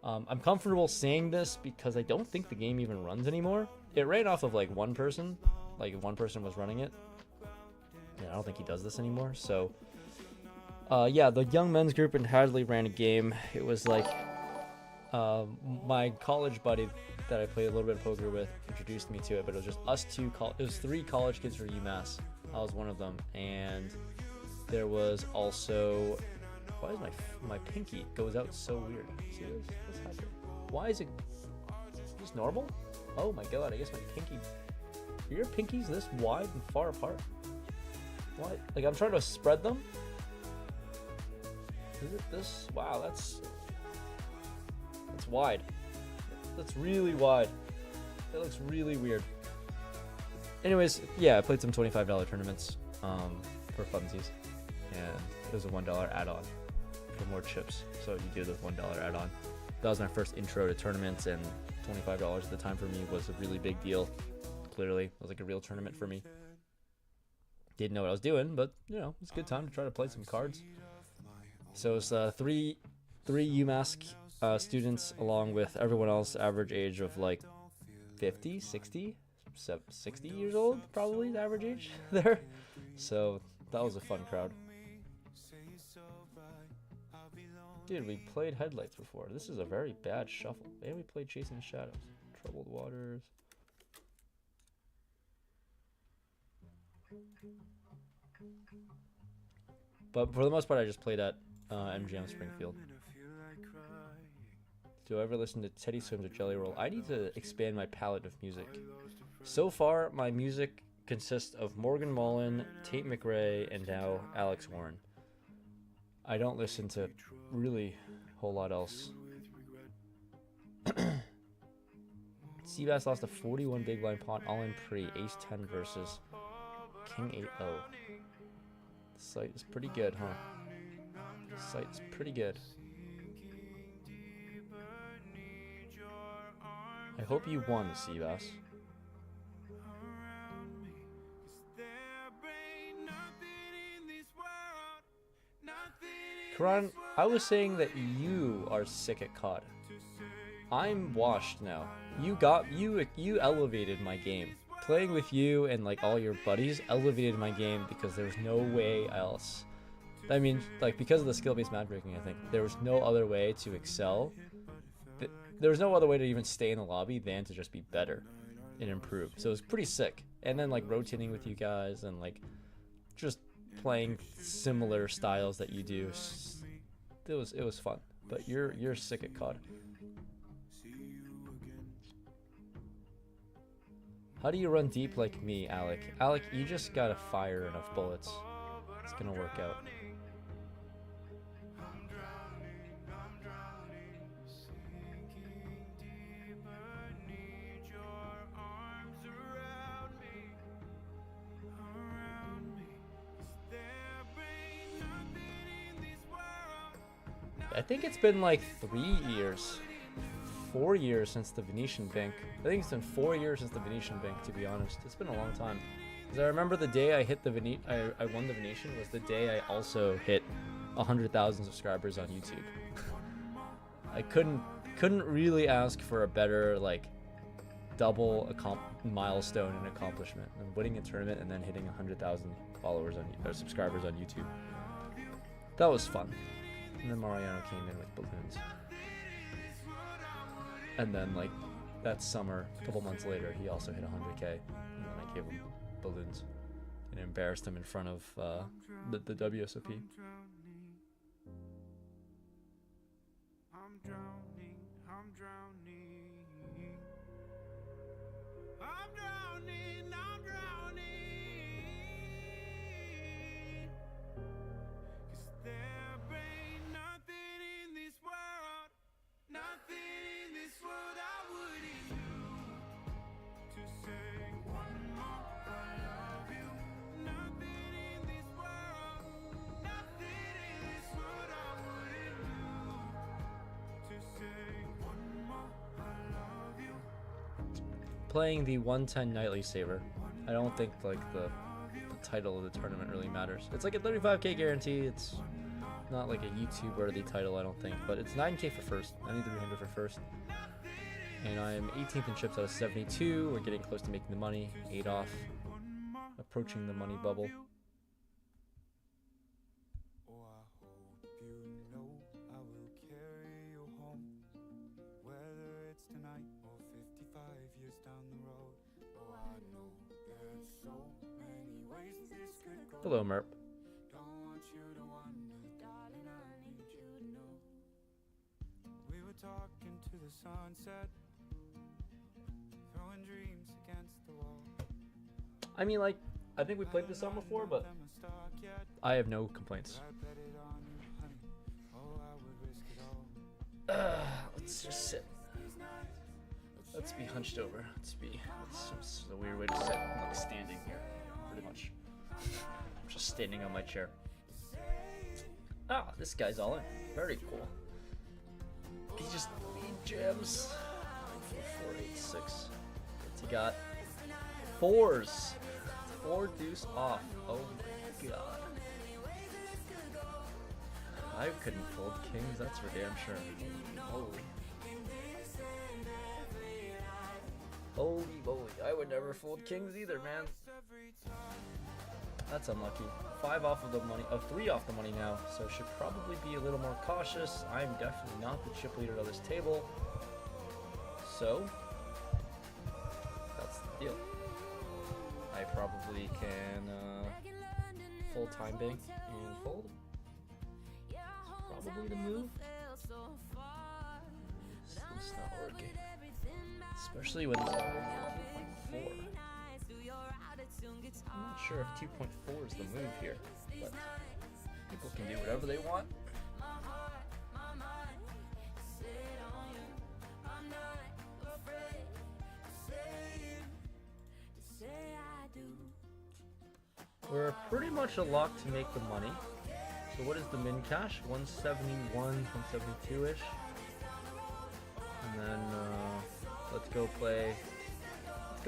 I'm comfortable saying this because I don't think the game even runs anymore. It ran off of like one person. Like one person was running it. Yeah, I don't think he does this anymore. So, yeah, the Young Men's group in Hadley ran a game. It was like my college buddy that I played a little bit of poker with introduced me to it, but it was just us two. It was 3 college kids from UMass. I was one of them, and there was also. Why is my pinky goes out so weird? See this? What's happening? Why is it just normal? Oh my god, I guess my pinky. Are your pinkies this wide and far apart? What? Like I'm trying to spread them? Is it this? Wow, that's wide. That's really wide. That looks really weird. Anyways, yeah, I played some $25 tournaments for funsies, and it was a $1 add-on for more chips. So you do the $1 add-on. That was my first intro to tournaments, and $25 at the time for me was a really big deal. Clearly, it was like a real tournament for me. Didn't know what I was doing, but you know, it's a good time to try to play some cards. So it's three UMass students along with everyone else, average age of like 50, 60, 60 years old, probably the average age there. So that was a fun crowd. Dude, we played Headlights before. This is a very bad shuffle. And we played Chasing Shadows. Troubled Waters. But for the most part, I just played at MGM Springfield. Do I ever listen to Teddy Swims or Jelly Roll? I need to expand my palette of music. So far, my music consists of Morgan Wallen, Tate McRae, and now Alex Warren. I don't listen to really a whole lot else. Seabass lost a 41 big blind pot, all in pre, ace 10 versus king 8-0. The site is pretty good, huh? The site is pretty good. I hope you won, Seabass. Karan, I was saying that you are sick at COD. I'm washed now. You elevated my game. Playing with you and like all your buddies elevated my game because there was no way else. I mean, like because of the skill-based matchmaking, I think there was no other way to excel. There was no other way to even stay in the lobby than to just be better and improve. So it was pretty sick. And then like rotating with you guys and like just playing similar styles that you do it was fun. But you're sick at COD. How do you run deep like me, Alec? Alec, you just gotta fire enough bullets. It's gonna work out. I think it's been like 3 years, 4 years since the Venetian Bank. I think it's been 4 years since the Venetian Bank, to be honest. It's been a long time. Because I remember the day I hit the I won the Venetian was the day I also hit 100,000 subscribers on YouTube. I couldn't really ask for a better like double milestone and accomplishment than winning a tournament and then hitting 100,000 followers or subscribers on YouTube. That was fun. And then Mariano came in with balloons. And then, like, that summer, a couple months later, he also hit 100K. And then I gave him balloons. And embarrassed him in front of the WSOP. I'm drowning. I'm drowning. I'm drowning. I'm drowning. 'Cause there ain't nothing in this world, nothing in this world I wouldn't do to say one more I love you. Nothing in this world, nothing in this world I wouldn't do to say one more I love you. Playing the 110 Nightly Saver. I don't think, like, the title of the tournament really matters. It's like a 35K guarantee. It's not like a YouTube worthy title, I don't think, but it's 9K for first, 9,300 for first, and I'm 18th in chips out of 72. We're getting close to making the money. 8 off, approaching the money bubble. Oh, I hope you know I will carry you home, whether it's tonight or 55 years down the road. Oh, I know there's so many ways this could go. Hello, Merp. Don't want you to wonder, darling, I need you to know. We were talking to the sunset, throwing dreams against the wall. I mean, like, I think we played this song before, but I have no complaints. I bet it on you, honey. Oh, I would risk it all. Let's just sit. Let's be hunched over. It's a weird way to sit. I'm like standing here, pretty much. I'm just standing on my chair. Ah, this guy's all in. Very cool. He just lead jams. 4, 8, 6. What's he got? 4s. 4 deuce off. Oh my god. I couldn't fold kings, that's for damn sure. Holy. Holy moly. I would never fold kings either, man. That's unlucky. 5 off of the money, 3 off the money now, so should probably be a little more cautious. I'm definitely not the chip leader of this table. So, that's the deal. I probably can full time bank and fold. Probably the move. It's not working. Especially when it's already 2.4. I'm not sure if 2.4 is the move here, but people can do whatever they want. We're pretty much a lock to make the money. So what is the min cash? 171, 172-ish. And then let's go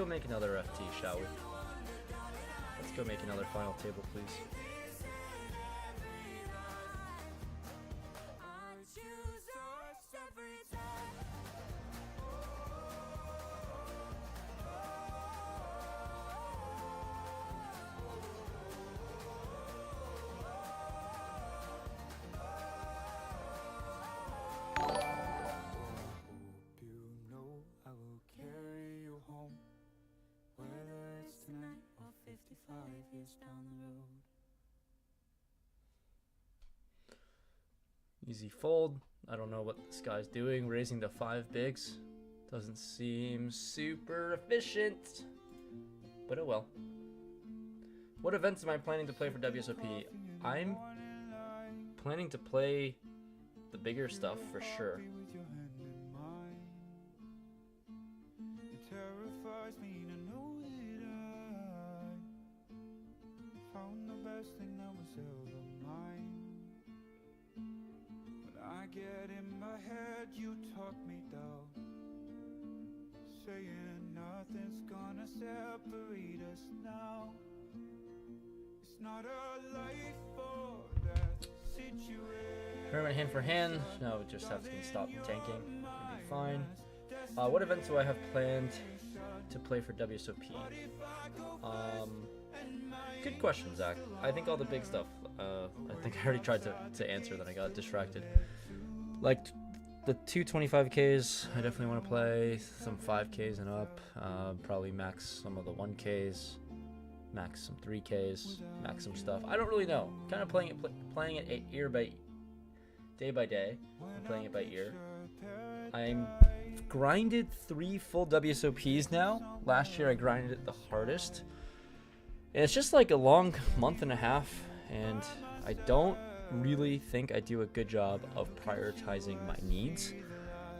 make another FT, shall we? Let's go make another final table, please. Easy fold. I don't know what this guy's doing. Raising to 5 bigs. Doesn't seem super efficient. But oh well. What events am I planning to play for WSOP? I'm planning to play the bigger stuff for sure. It terrifies me to know that I found the best thing that was ever mine. When I get in my head, you talk me down, saying nothing's gonna separate us now. It's not a life or death situation. Tournament hand for hand. No, it just have to stop tanking. It'll be fine. What events do I have planned to play for WSOP? Good question, Zach. I think all the big stuff. I think I already tried to answer, then I got distracted. Like the 225Ks, I definitely want to play. Some 5Ks and up. Probably max some of the 1Ks. Max some 3Ks. Max some stuff. I don't really know. Kind of playing it year by day by day. I'm playing it by ear. I'm grinded 3 full WSOPs now. Last year I grinded it the hardest. And it's just like a long month and a half, and I don't really think I do a good job of prioritizing my needs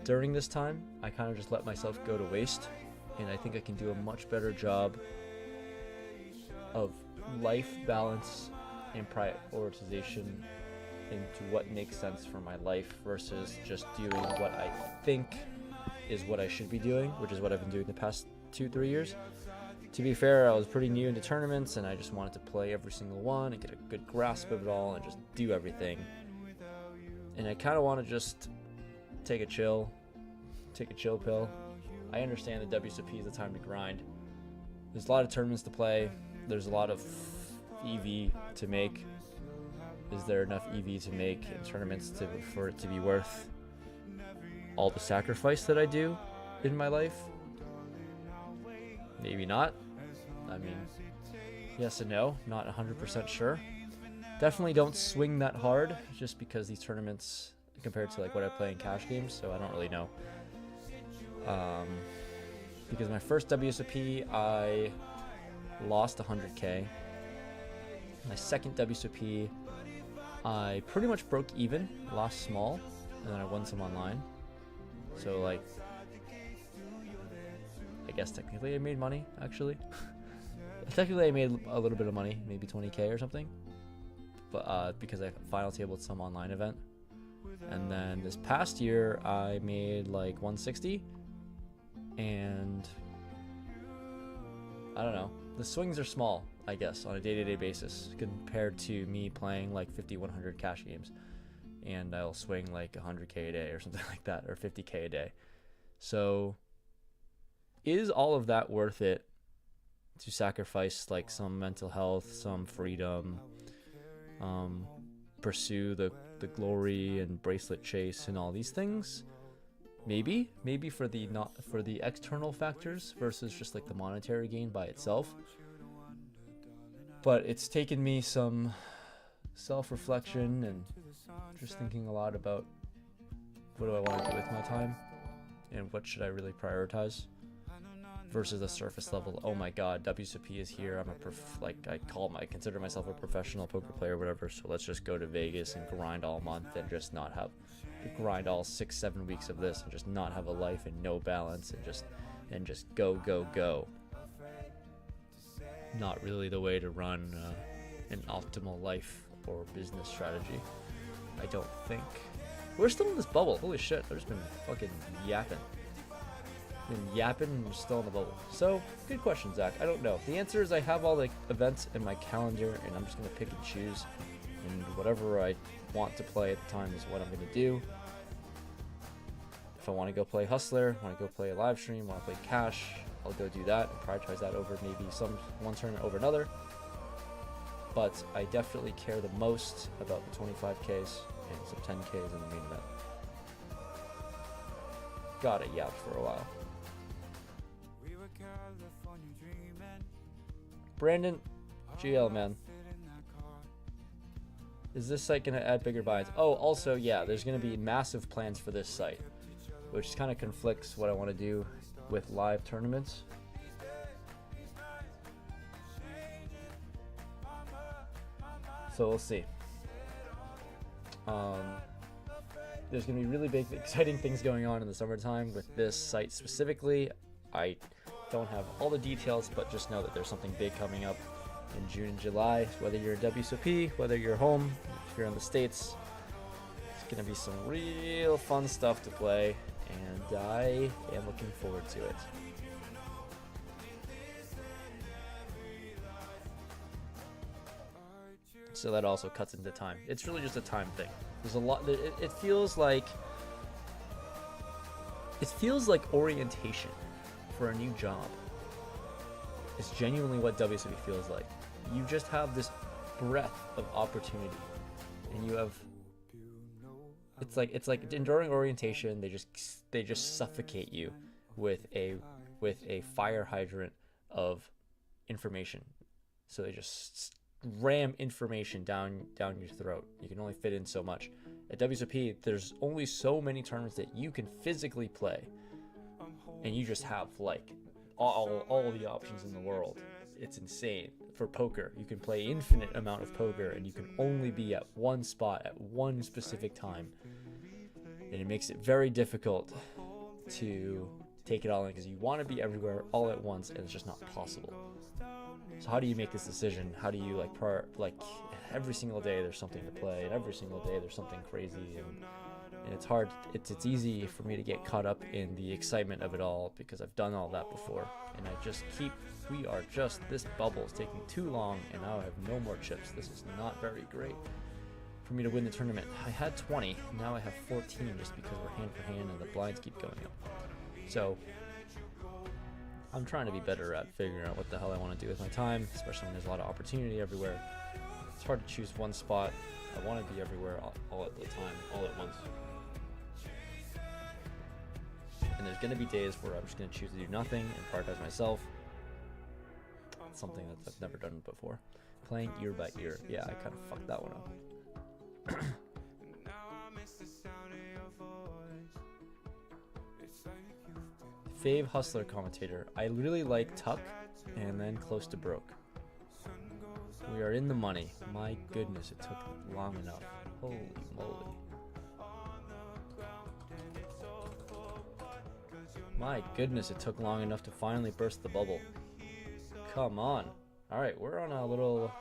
during this time. I kind of just let myself go to waste, and I think I can do a much better job of life balance and prioritization into what makes sense for my life versus just doing what I think is what I should be doing, which is what I've been doing the past 2-3 years. To be fair, I was pretty new into tournaments, and I just wanted to play every single one and get a good grasp of it all and just do everything. And I kind of want to just take a chill pill. I understand that WSOP is the time to grind. There's a lot of tournaments to play. There's a lot of EV to make. Is there enough EV to make in tournaments for it to be worth all the sacrifice that I do in my life? Maybe not. I mean, yes and no. Not 100% sure. Definitely don't swing that hard just because these tournaments compared to like what I play in cash games, so I don't really know. Because my first WSOP I lost 100k. My second WSOP I pretty much broke even, lost small, and then I won some online. So like, I guess technically I made money, actually. Technically I made a little bit of money, maybe 20k or something. But because I final tabled some online event. And then this past year I made like 160. And I don't know. The swings are small, I guess, on a day-to-day basis compared to me playing like 50-100 cash games. And I'll swing like 100k a day or something like that, or 50k a day. So is all of that worth it to sacrifice like some mental health, some freedom, pursue the glory and bracelet chase and all these things? Maybe for the external factors versus just like the monetary gain by itself. But it's taken me some self-reflection and just thinking a lot about what do I want to do with my time and what should I really prioritize versus the surface level. Oh my god, WSOP is here. I'm I consider myself a professional poker player or whatever, so let's just go to Vegas and grind all month and just not have grind all 6-7 weeks of this and just not have a life and no balance and just go. Not really the way to run an optimal life or business strategy, I don't think. We're still in this bubble. Holy shit, I've just been fucking yapping. And we're still in the bubble. So, good question, Zach. I don't know. The answer is I have all the events in my calendar, and I'm just going to pick and choose. And whatever I want to play at the time is what I'm going to do. If I want to go play Hustler, want to go play a live stream, want to play Cash, I'll go do that and prioritize that over maybe one tournament over another. But I definitely care the most about the 25Ks and some 10Ks in the main event. Got it yapped for a while. Brandon, GL man. Is this site going to add bigger buy-ins? Oh, also, yeah, there's going to be massive plans for this site, which kind of conflicts what I want to do with live tournaments. So we'll see. There's going to be really big, exciting things going on in the summertime with this site specifically. I don't have all the details, but just know that there's something big coming up in June and July. Whether you're a WSOP, whether you're home, if you're in the States, it's going to be some real fun stuff to play, and I am looking forward to it. So that also cuts into time. It's really just a time thing. There's a lot. It feels like orientation for a new job. It's genuinely what WSOP feels like. You just have this breadth of opportunity, and you have. It's like during orientation, they just suffocate you with a fire hydrant of information. So they just ram information down your throat. You can only fit in so much. At WSOP, there's only so many tournaments that you can physically play, and you just have like all the options in the world. It's insane. For poker, you can play infinite amount of poker, and you can only be at one spot at one specific time, and it makes it very difficult to take it all in because you want to be everywhere all at once, and it's just not possible. So how do you make this decision? How do you like every single day there's something to play, and every single day there's something crazy, and it's hard. It's easy for me to get caught up in the excitement of it all because I've done all that before, and this bubble is taking too long, and now I have no more chips. This is not very great for me to win the tournament. I had 20, now I have 14 just because we're hand for hand and the blinds keep going up. So I'm trying to be better at figuring out what the hell I want to do with my time, especially when there's a lot of opportunity everywhere. It's hard to choose one spot. I want to be everywhere all at the time, all at once. And there's going to be days where I'm just going to choose to do nothing and prioritize myself. It's something that I've never done before. Playing ear by ear. Yeah, I kind of fucked that one up. Fave Hustler commentator. I really like Tuck and then close to broke. We are in the money. My goodness, it took long enough. Holy moly. My goodness, it took long enough to finally burst the bubble. Come on. Alright, we're on a little...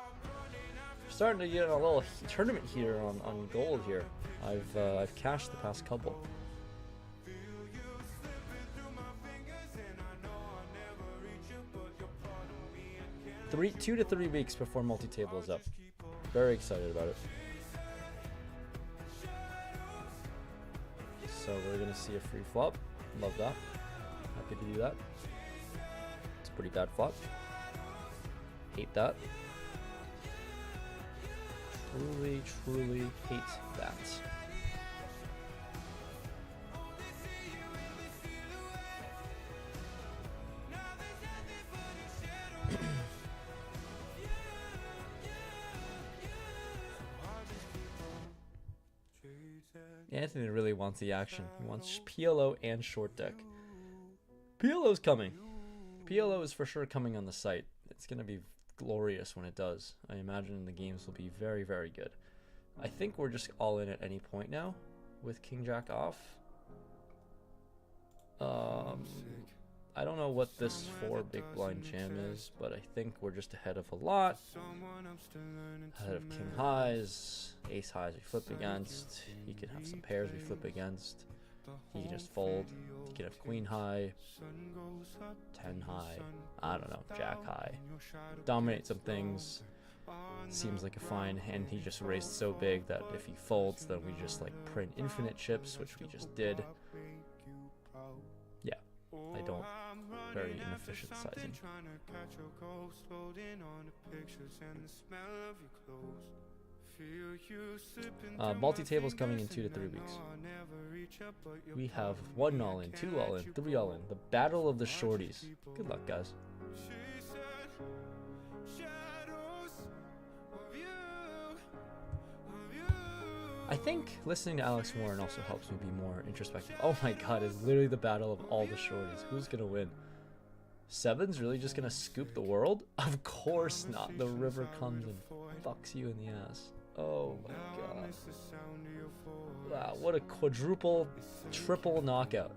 starting to get a little tournament here on gold here. I've cashed the past couple. 2 to 3 weeks before multi-table is up. Very excited about it. So we're gonna see a free flop. Love that. Happy to do that. It's a pretty bad flop. Hate that. Truly hate that. Anthony really wants the action. He wants PLO and short deck. PLO's coming. PLO is for sure coming on the site. It's going to be glorious when it does. I imagine the games will be very, very good. I think we're just all in at any point now with King Jack off. I don't know what this 4 big blind jam is, but I think we're just ahead of a lot. Ahead of king highs, ace highs we flip against. He can have some pairs we flip against. He can just fold. He can have queen high, 10 high, I don't know, jack high. Dominate some things. Seems like a fine hand. He just raised so big that if he folds, then we just like print infinite chips, which we just did. Yeah, I don't. Very inefficient sizing. Multi-table's coming in 2 to 3 weeks. We have 1 all in, 2 all in, 3 all in. The battle of the shorties. Good luck, guys. I think listening to Alex Warren also helps me be more introspective. Oh my god, it's literally the battle of all the shorties. Who's gonna win? Seven's really just gonna scoop the world? Of course not. The river comes and fucks you in the ass. Oh my god. Wow, what a quadruple, triple knockout.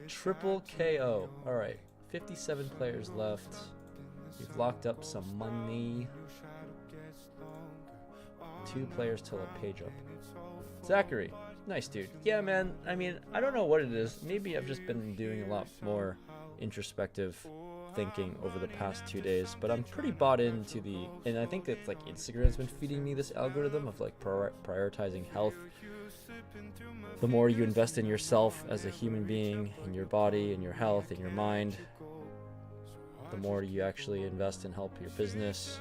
Triple KO. Alright, 57 players left. We've locked up some money. 2 players till a page up. Zachary, nice dude. Yeah, man, I mean, I don't know what it is. Maybe I've just been doing a lot more introspective thinking over the past 2 days, but I'm pretty bought into the, and I think it's like Instagram's been feeding me this algorithm of like prioritizing health. The more you invest in yourself as a human being, in your body, in your health, in your mind, the more you actually invest and help your business.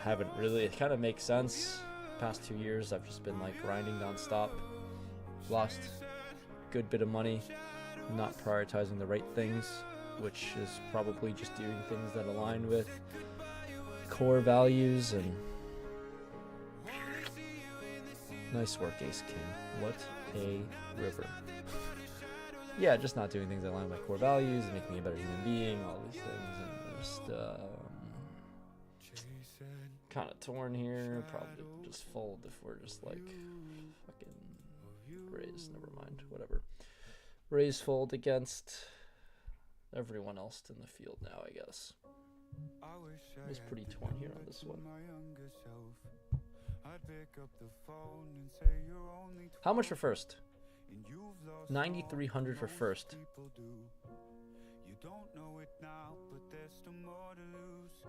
Haven't really, it kind of makes sense. Past 2 years I've just been like grinding non-stop, lost a good bit of money, not prioritizing the right things, which is probably just doing things that align with core values. And nice work, Ace King. What a river. Yeah, just not doing things that align with my core values and making me a better human being, all these things, and just kind of torn here. Probably just fold if we're just like fucking raise. Never mind. Whatever. Raise fold against everyone else in the field now, I guess. I was pretty torn here on this one. How much for first? 9,300 for first.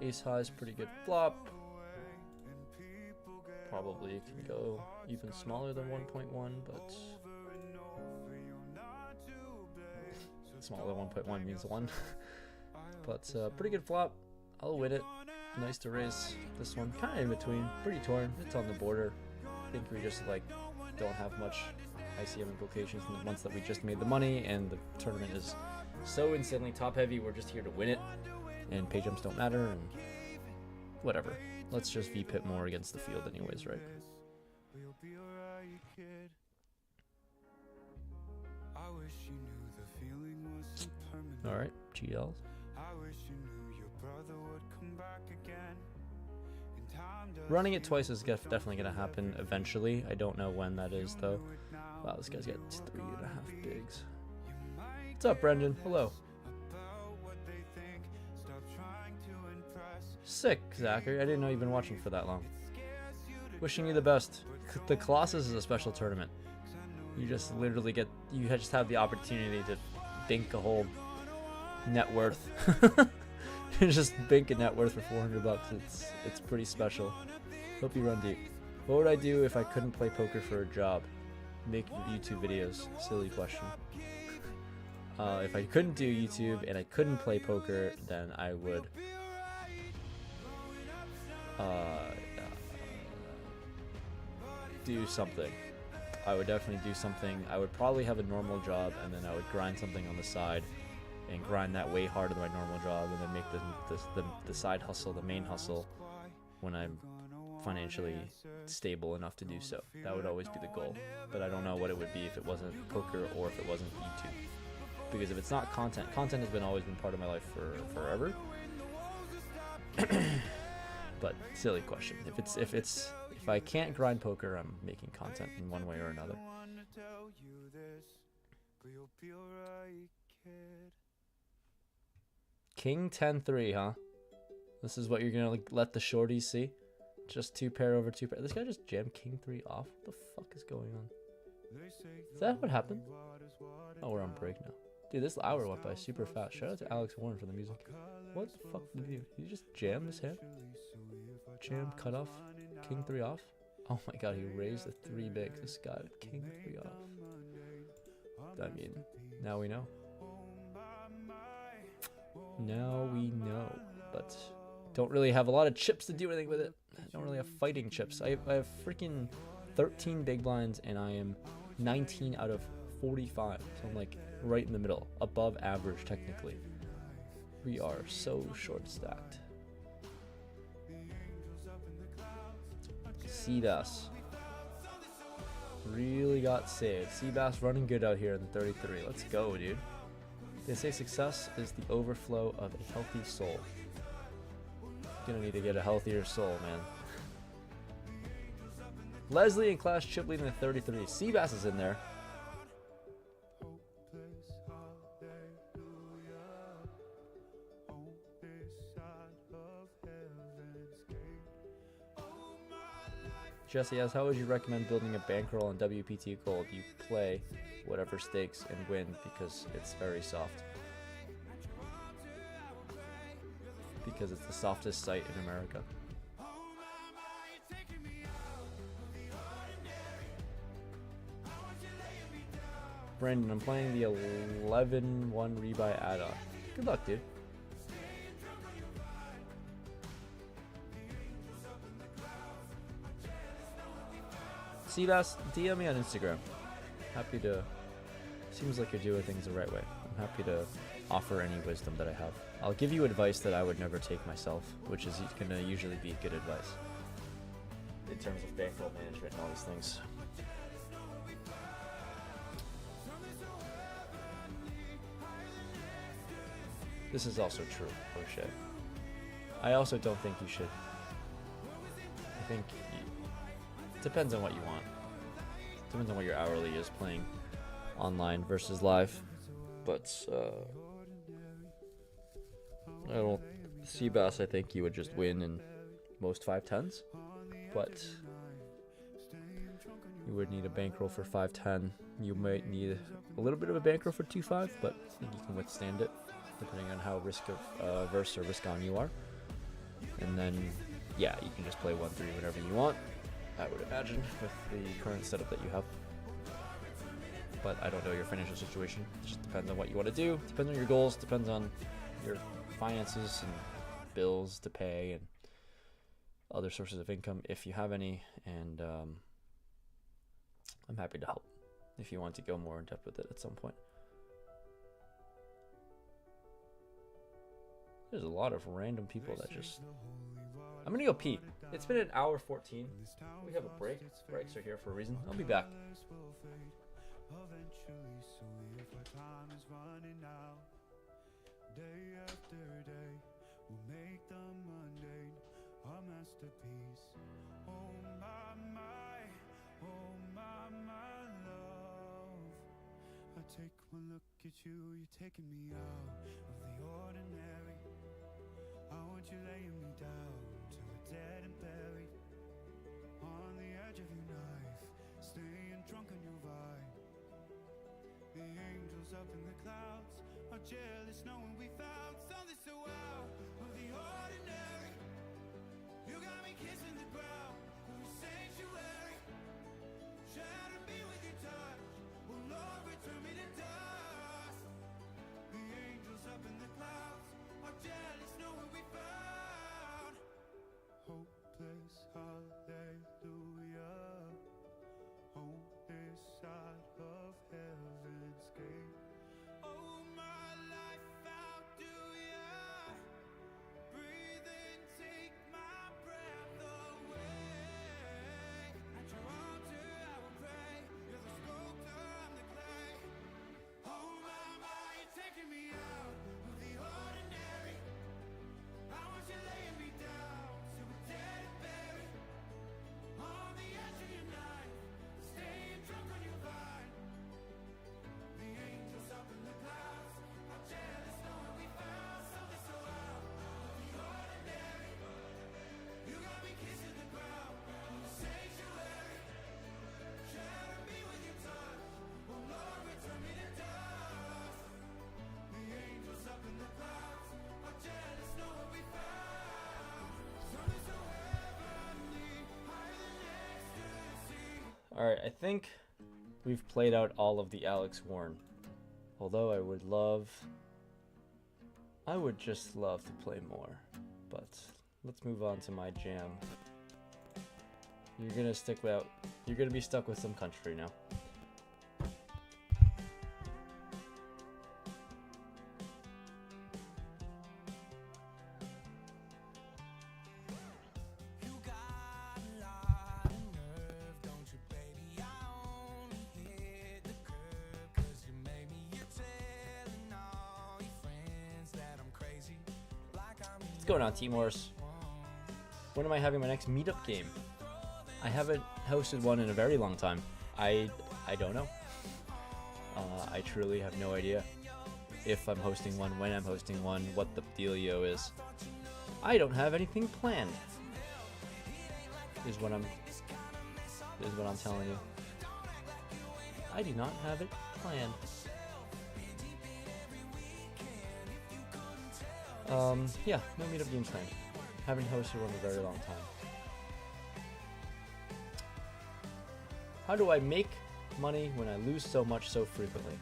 Ace high is pretty good flop. Probably it can go even smaller than 1.1, but smaller than 1.1 means 1. But pretty good flop. I'll win it. Nice to raise this one. Kind of in between. Pretty torn. It's on the border. I think we just like don't have much ICM implications in the months that we just made the money, and the tournament is so insanely top heavy. We're just here to win it, and pay jumps don't matter, and whatever. Let's just V-pit more against the field anyways, right? Alright, GLs. Running it twice is definitely going to happen eventually. I don't know when that is, though. Wow, this guy's got 3.5 bigs. What's up, Brendan? Hello. Sick, Zachary. I didn't know you've been watching for that long. Wishing you the best. The Colossus is a special tournament. You just literally get, you just have the opportunity to bink a whole net worth. You just bink a net worth for 400 bucks. It's pretty special. Hope you run deep. What would I do if I couldn't play poker for a job? Make YouTube videos. Silly question. If I couldn't do YouTube and I couldn't play poker, then I would do something. I would definitely do something. I would probably have a normal job, and then I would grind something on the side and grind that way harder than my normal job, and then make the side hustle the main hustle when I'm financially stable enough to do so. That would always be the goal, but I don't know what it would be if it wasn't poker or if it wasn't YouTube. Because if it's not content has always been part of my life for forever. But silly question. If I can't grind poker, I'm making content in one way or another. King 10-3, huh? This is what you're gonna let the shorties see? Just 2 pair over 2 pair. This guy just jammed King 3 off? What the fuck is going on? Is that what happened? Oh, we're on break now. Dude, this hour went by super fast. Shout out to Alex Warren for the music. What the fuck did he do? Did he just jam his hand? Jam, cut off, King 3 off? Oh my god, he raised the 3 bigs. This guy with King 3 off. I mean, now we know. Now we know. But don't really have a lot of chips to do anything with it. I don't really have fighting chips. I have freaking 13 big blinds, and I am 19 out of 45. So I'm like right in the middle, above average technically. We are so short stacked. Seabass really got saved. Seabass running good out here in the 33. Let's go, dude. They say success is the overflow of a healthy soul. Gonna need to get a healthier soul, man. Leslie and Clash chip leading the 33. Seabass is in there. Jesse asks, how would you recommend building a bankroll on WPT Gold? You play whatever stakes and win because it's very soft. Because it's the softest site in America. Brandon, I'm playing the 11-1 rebuy add-on. Good luck, dude. Seabass, DM me on Instagram. Happy to. Seems like you're doing things the right way. I'm happy to offer any wisdom that I have. I'll give you advice that I would never take myself, which is gonna usually be good advice in terms of bankroll management and all these things. This is also true, O'Shea. I also don't think you should. I think it depends on what you want. Depends on what your hourly is playing online versus live. But I don't. Seabass, I think you would just win in most 510s. But you would need a bankroll for 510. You might need a little bit of a bankroll for 2.5, but I think you can withstand it, depending on how risk averse or risk on you are. And then, yeah, you can just play 1-3 whenever you want, I would imagine, with the current setup that you have. But I don't know your financial situation. It just depends on what you want to do, depends on your goals, depends on your finances and bills to pay and other sources of income if you have any. And I'm happy to help if you want to go more in depth with it at some point. There's a lot of random people that just... I'm gonna go pee. It's been an hour 14. We have a break. Breaks are here for a reason. I'll be back. Day after day, we'll make the mundane a masterpiece. Oh my love. I take one look at you, you're taking me out of the ordinary. I want you laying me down to a dead and buried on the edge of your knife, staying drunk on your vibe. The angels up in the clouds are jealous knowing we found something so out of the ordinary. You got me kissing the ground of a sanctuary. Shatter me with your touch, oh Lord, return me to dust. The angels up in the clouds are jealous knowing we found hopeless hallelujah on this side of heaven's gate. Oh my life, how do ya breathe and take my breath away? At your altar I will pray, you're the sculptor, I'm the clay. Oh my, you're taking me out of the ordinary. I want you laying me down to a dead and buried on the edge of your knife, staying drunk on your vine. The angels up in the clouds are jealous knowing we found something so out of the ordinary. You got me kissing the ground in the sanctuary. Shatter me with your touch, oh Lord, return me to dust. The angels up in the clouds are jealous knowing we found something so heavenly, higher than ecstasy. Alright, I think we've played out all of the Alex Warren. Although I would just love to play more. But let's move on to my jam. You're gonna be stuck with some country now. going on, Team Horse? When am I having my next meetup game? I haven't hosted one in a very long time. I don't know. I truly have no idea if I'm hosting one, when I'm hosting one, what the dealio is. I don't have anything planned. Is what I'm telling you. I do not have it planned. Yeah, no meetup games planned. Haven't hosted one in a very long time. How do I make money when I lose so much so frequently?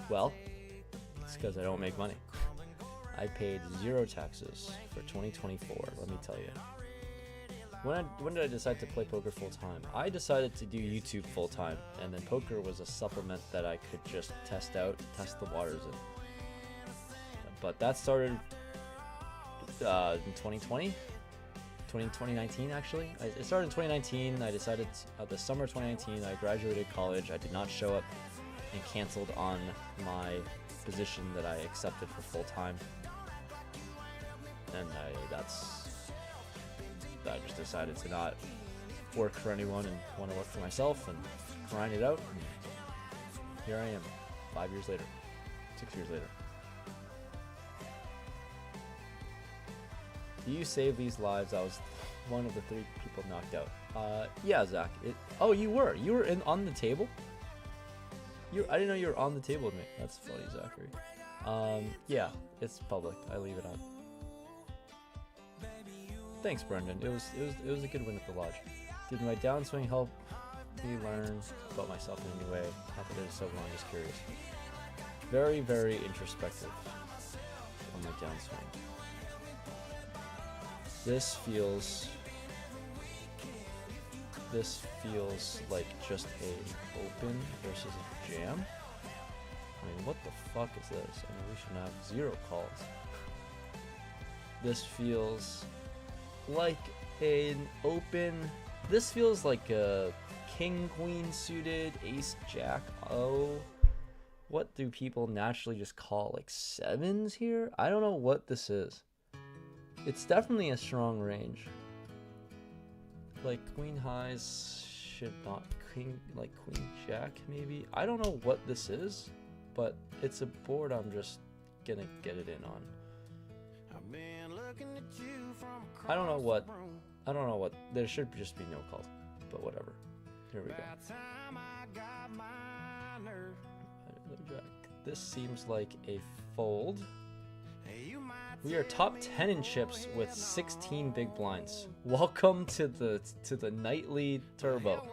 Well, it's because I don't make money. I paid 0 taxes for 2024, let me tell you. When did I decide to play poker full time? I decided to do YouTube full time, and then poker was a supplement that I could just test the waters in. But that started in 2019 actually. It started in 2019. I decided the summer 2019 I graduated college. I did not show up and canceled on my position that I accepted for full time, and I just decided to not work for anyone and want to work for myself and grind it out. And here I am, 5 years later, 6 years later. Do you save these lives? I was one of the 3 people knocked out. Yeah, Zach. You were on the table? I didn't know you were on the table with me. That's funny, Zachary. Yeah, it's public. I leave it on. Thanks, Brendan. It was a good win at the lodge. Did my downswing help me learn about myself in any way? Not that it is so long, just curious. Very, very introspective on my downswing. This feels like just a open versus a jam. I mean, what the fuck is this? I mean, we should have 0 calls. This feels like an open. This feels like a king queen suited ace jack. Oh, what do people naturally just call like 7s here? I don't know what this is. It's definitely a strong range. Like queen highs should not queen jack maybe. I don't know what this is, but it's a board I'm just gonna get it in on. I don't know what. There should just be no calls, but whatever. Here we go. This seems like a fold. We are top 10 in chips with 16 big blinds. Welcome to the nightly turbo.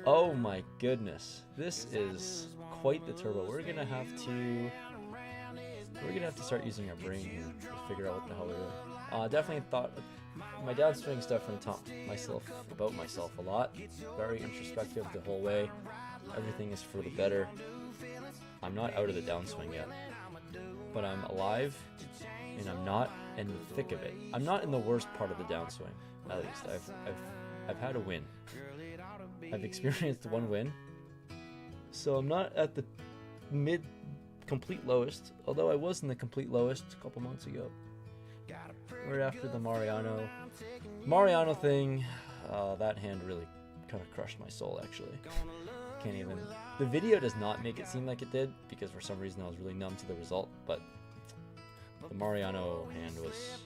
Oh my goodness, this is quite the turbo. We're gonna have to start using our brain here to figure out what the hell we're doing. Definitely thought my downswings definitely taught myself about myself a lot. Very introspective the whole way. Everything is for the better. I'm not out of the downswing yet, but I'm alive, and I'm not in the thick of it. I'm not in the worst part of the downswing. At least I've had a win. I've experienced 1 win, so I'm not at the mid complete lowest. Although I was in the complete lowest a couple months ago, right after the Mariano thing. That hand really kind of crushed my soul. Actually, can't even. The video does not make it seem like it did because for some reason I was really numb to the result, but the Mariano hand was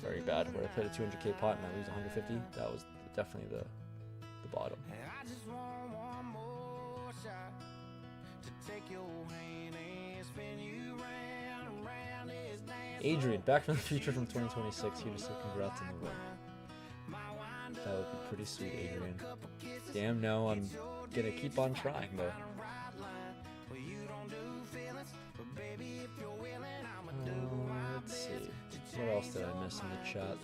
very bad. Where I played a 200k pot and I lose 150, that was definitely the bottom. Adrian, Back from the Future from 2026. Here to say congrats on the win. That would be pretty sweet, Adrian. Damn, no, I'm gonna keep on trying though. Let's see. What else did I miss in the chat?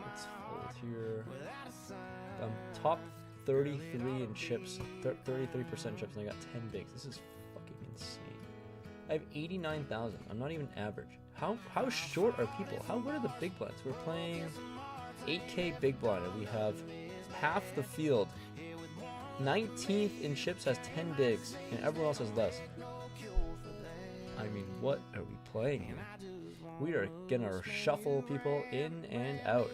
Let's hold here. I'm top 33 in chips, 33% chips, and I got 10 bigs. This is fucking insane. I have 89,000. I'm not even average. How short are people? What are the big blinds? We're playing 8K big blind, and we have half the field. 19th in chips has 10 bigs, and everyone else has less. I mean, what are we playing here? We are gonna shuffle people in and out.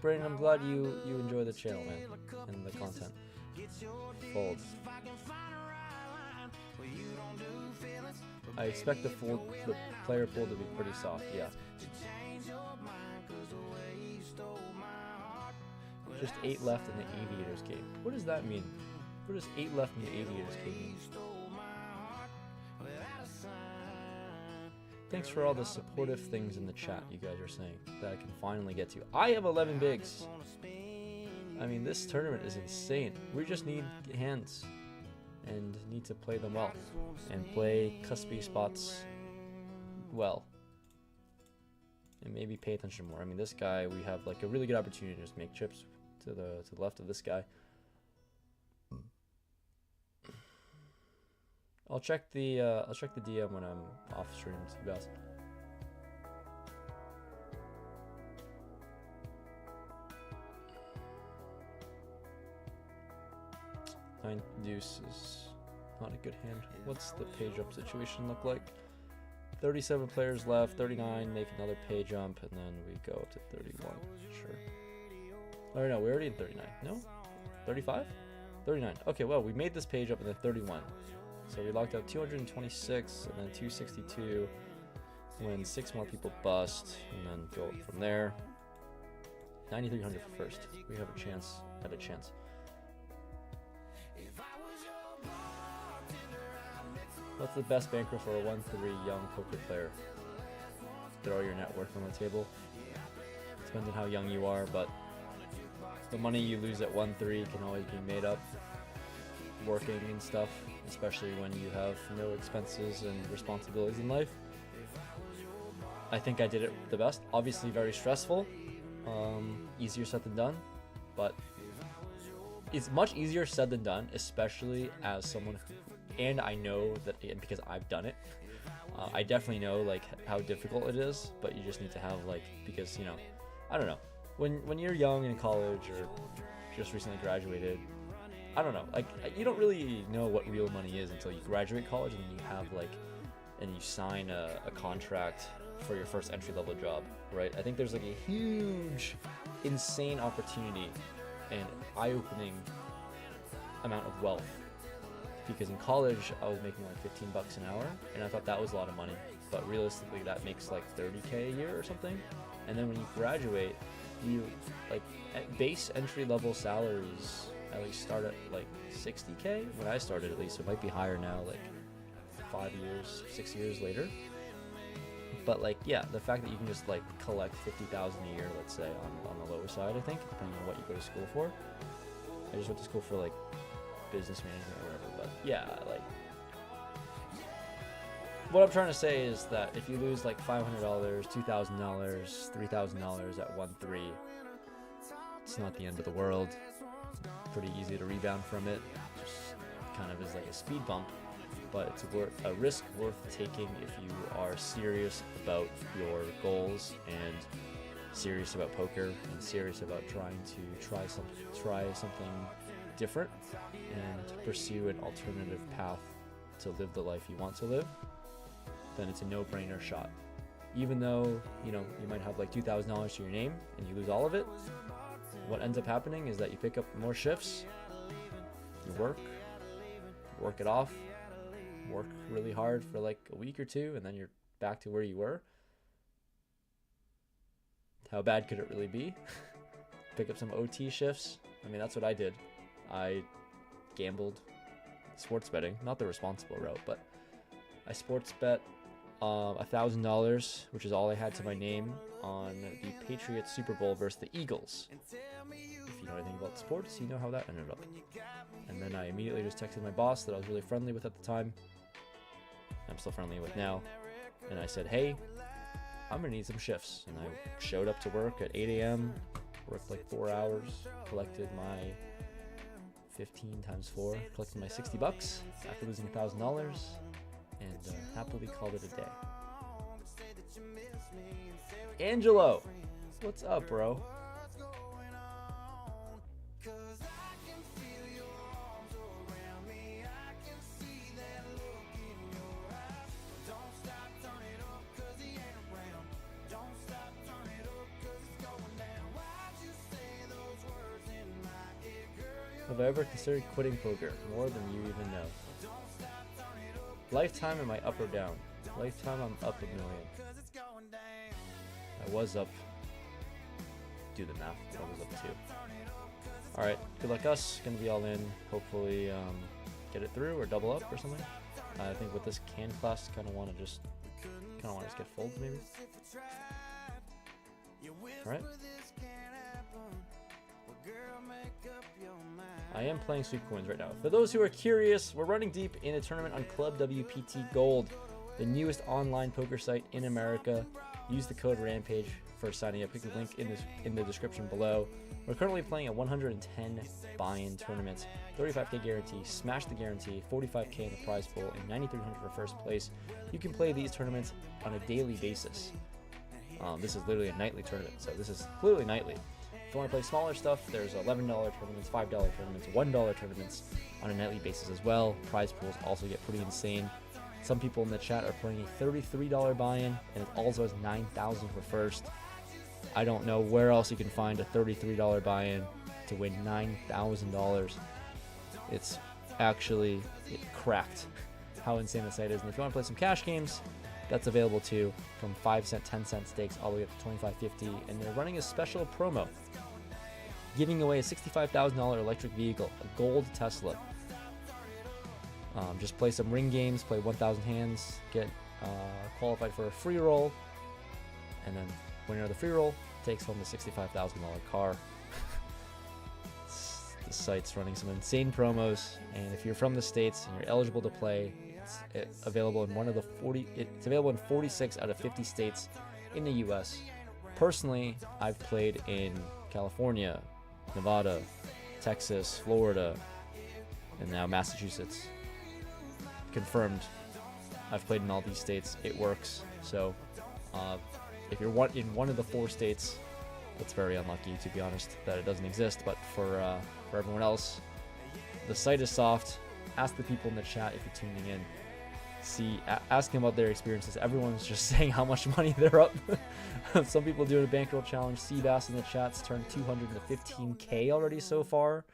Brandon, I'm glad you enjoy the channel, man, and the content. Fold. I expect the player pool to be pretty soft, yeah. Just 8 left in the Aviators game. What does that mean? What does 8 left in the Aviators game mean? Thanks for all the supportive things in the chat you guys are saying that I can finally get to. I have 11 bigs. I mean, this tournament is insane. We just need hands and need to play them well and play cuspy spots well. And maybe pay attention more. I mean, this guy, we have like a really good opportunity to just make chips to the left of this guy. I'll check the DM when I'm off stream, to be honest. Nine deuce is not a good hand. What's the page up situation look like? 37 players left, 39, make another pay jump, and then we go up to 31. Sure. Oh no, we're already in 39. No? 35? 39. Okay, well, we made this page up and then 31. So we locked out 226 and then 262 when 6 more people bust, and then go up from there. 9,300 for first. We have a chance at a chance. What's the best bankroll for a 1-3 young poker player? Throw your net worth on the table. Depends on how young you are, but the money you lose at 1-3 can always be made up working and stuff, especially when you have no expenses and responsibilities in life. I think I did it the best. Obviously very stressful, easier said than done, but it's much easier said than done, especially as someone who, and I know that, and because I've done it, I definitely know like how difficult it is, but you just need to have like, because, you know, I don't know, when you're young in college or just recently graduated, I don't know, like you don't really know what real money is until you graduate college and you have like, and you sign a contract for your first entry-level job, right? I think there's like a huge, insane opportunity and eye-opening amount of wealth. Because in college, I was making like 15 bucks an hour, and I thought that was a lot of money. But realistically, that makes like 30K a year or something. And then when you graduate, you like at base entry-level salaries at least start at like 60K. When I started, at least, it might be higher now, like 5 years, 6 years later. But like, yeah, the fact that you can just like collect 50,000 a year, let's say, on the lower side, I think, depending on what you go to school for. I just went to school for like business management or whatever, but yeah, like what I'm trying to say is that if you lose like $500, $2,000, $3,000 at 1-3, it's not the end of the world. Pretty easy to rebound from it. Just kind of is like a speed bump, but it's a risk worth taking if you are serious about your goals and serious about poker and serious about trying to try something different and pursue an alternative path to live the life you want to live. Then it's a no-brainer shot. Even though, you know, you might have like $2,000 to your name and you lose all of it, what ends up happening is that you pick up more shifts, you work it off, work really hard for like a week or two, and then you're back to where you were. How bad could it really be? Pick up some OT shifts. I mean, that's what I did. I gambled, sports betting, not the responsible route, but I sports bet $1,000, which is all I had to my name, on the Patriots Super Bowl versus the Eagles. If you know anything about sports, you know how that ended up. And then I immediately just texted my boss that I was really friendly with at the time. I'm still friendly with now. And I said, hey, I'm gonna need some shifts. And I showed up to work at 8 a.m., worked like 4 hours, collected my 15 times 4, collected my 60 bucks after losing $1,000, and happily called it a day. Angelo, what's up, bro? Have I ever considered quitting poker? More than you even know. Lifetime, am I up or down? Lifetime, I'm up $1 million. I was up. Do the math. I was up 2. Alright, good luck us. Gonna be all in. Hopefully get it through or double up or something. I think with this can class, kind of want to just get fold maybe. Alright. I am playing Sweet Coins right now. For those who are curious, we're running deep in a tournament on Club WPT Gold, the newest online poker site in America. Use the code Rampage for signing up. Click the link in the description below. We're currently playing a 110 buy-in tournament, 35k guarantee, smash the guarantee, 45k in the prize pool, and 9,300 for first place. You can play these tournaments on a daily basis. This is literally a nightly tournament, so this is clearly nightly. If you want to play smaller stuff, there's $11 tournaments, $5 tournaments, $1 tournaments on a nightly basis as well. Prize pools also get pretty insane. Some people in the chat are playing a $33 buy-in, and it also has 9,000 for first. I don't know where else you can find a $33 buy-in to win $9,000. It's actually cracked how insane the site is. And if you want to play some cash games, that's available too, from 5-cent, 10-cent stakes all the way up to $25.50. And they're running a special promo, giving away a $65,000 electric vehicle, a gold Tesla. Just play some ring games, play 1,000 hands, get qualified for a free roll, and then winner of the free roll takes home the $65,000 car. The site's running some insane promos, and if you're from the States and you're eligible to play, it's available in it's available in 46 out of 50 states in the US. Personally, I've played in California, Nevada, Texas, Florida, and now Massachusetts. Confirmed. I've played in all these states. It works. So if you're in one of the 4 states, that's very unlucky, to be honest, that it doesn't exist. But for everyone else, the site is soft. Ask the people in the chat if you're tuning in. Ask them about their experiences. Everyone's just saying how much money they're up. Some people doing a bankroll challenge. Seabass in the chat's turned 200 to 15k already so far.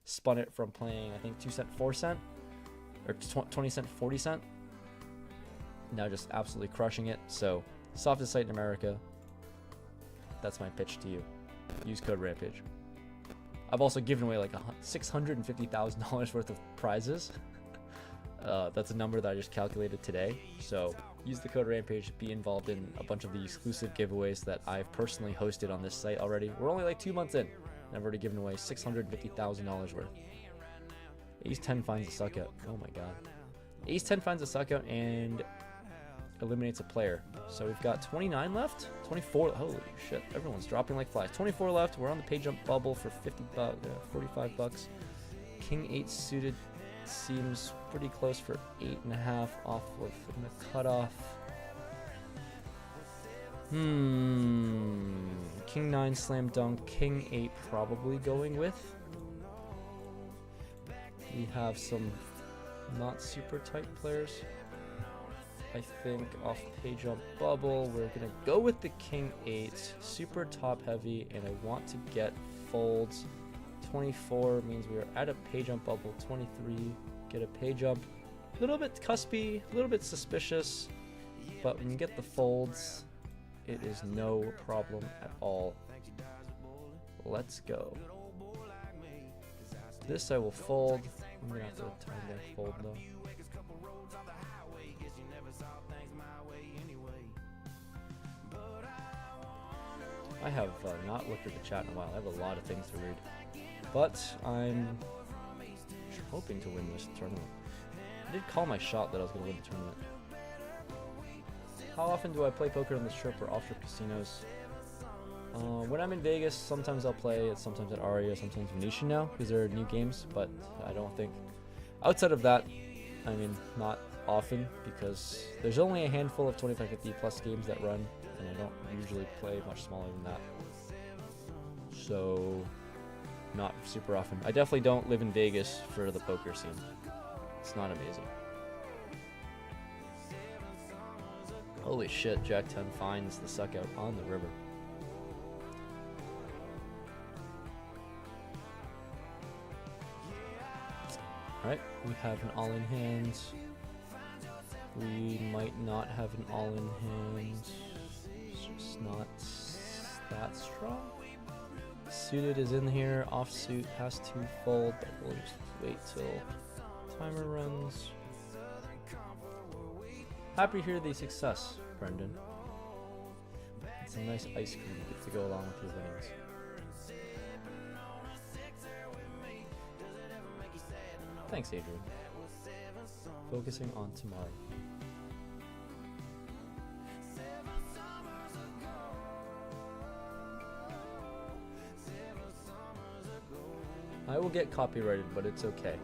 Spun it from playing, I think, 2 cent, 4 cent, or 20 cent, 40 cent. Now just absolutely crushing it. So, softest site in America. That's my pitch to you. Use code Rampage. I've also given away like $650,000 worth of prizes. That's a number that I just calculated today. So use the code Rampage. Be involved in a bunch of the exclusive giveaways that I've personally hosted on this site already. We're only like 2 months in, and I've already given away $650,000 worth. Ace 10 finds a suck out. Oh my god. Ace 10 finds a suck out and eliminates a player. So we've got 29 left. 24. Holy shit. Everyone's dropping like flies. 24 left. We're on the pay jump bubble for 45 bucks. King 8 suited seems pretty close for 8.5 off of the cutoff. King 9 slam dunk. King 8 probably going with. We have some not super tight players. I think off pay jump bubble, we're gonna go with the King 8, super top heavy, and I want to get folds. 24 means we are at a pay jump bubble. 23, get a pay jump. A little bit cuspy, a little bit suspicious, but when you get the folds, it is no problem at all. Let's go. This I will fold. I'm gonna have to time that fold though. I have not looked at the chat in a while. I have a lot of things to read. But I'm hoping to win this tournament. I did call my shot that I was going to win the tournament. How often do I play poker on the strip or off-strip casinos? When I'm in Vegas, sometimes I'll play it, sometimes at Aria, sometimes Venetian now, because there are new games, but I don't think... Outside of that, I mean, not often, because there's only a handful of 25-50 plus games that run, and I don't usually play much smaller than that. So, not super often. I definitely don't live in Vegas for the poker scene. It's not amazing. Holy shit, Jack 10 finds the suck out on the river. Right? We have an all-in hand. We might not have an all-in hand. It's just not that strong. Suited is in here. Offsuit has to fold, but we'll just wait till timer runs. Happy to hear the success, Brendan. It's a nice ice cream you get to go along with your winnings. Thanks, Adrian. Focusing on tomorrow. I will get copyrighted, but it's okay.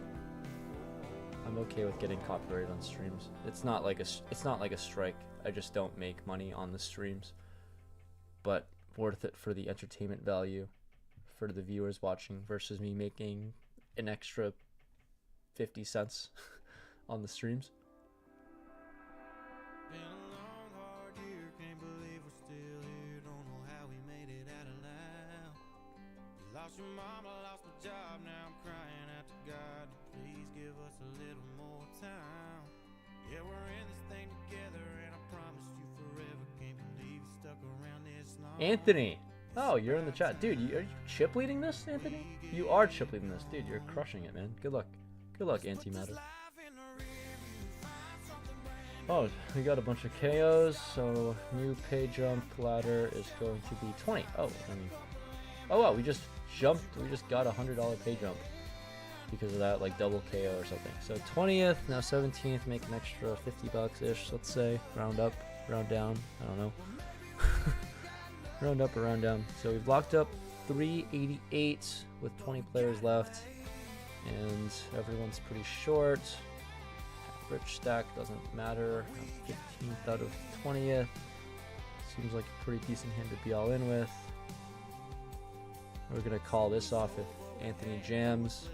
I'm okay with getting copyrighted on streams. It's not like a strike. I just don't make money on the streams. But worth it for the entertainment value for the viewers watching versus me making an extra 50 cents on the streams. Been a long, hard year, can't believe we're still here. Don't know how we made it out alive. Lost your mama, lost my job, now I'm crying out to God to please give us a little more time. Yeah, we're in this thing together, and I promised you forever. Can't believe you stuck around this long. Anthony! Oh, you're in the chat. Dude, are you chip leading this, Anthony? You are chip leading this. Dude, you're crushing it, man. Good luck. Good luck, Antimatter. Oh, we got a bunch of KOs, so new pay jump ladder is going to be 20. Oh, I mean, oh wow, we just got a $100 pay jump because of that, like double KO or something. So 20th, now 17th, make an extra 50 bucks-ish, let's say. Round up, round down, I don't know. Round up or round down. So we've locked up 388 with 20 players left, and everyone's pretty short. Rich stack doesn't matter. 15th out of 20th. Seems like a pretty decent hand to be all in with. We're gonna call this off if Anthony jams.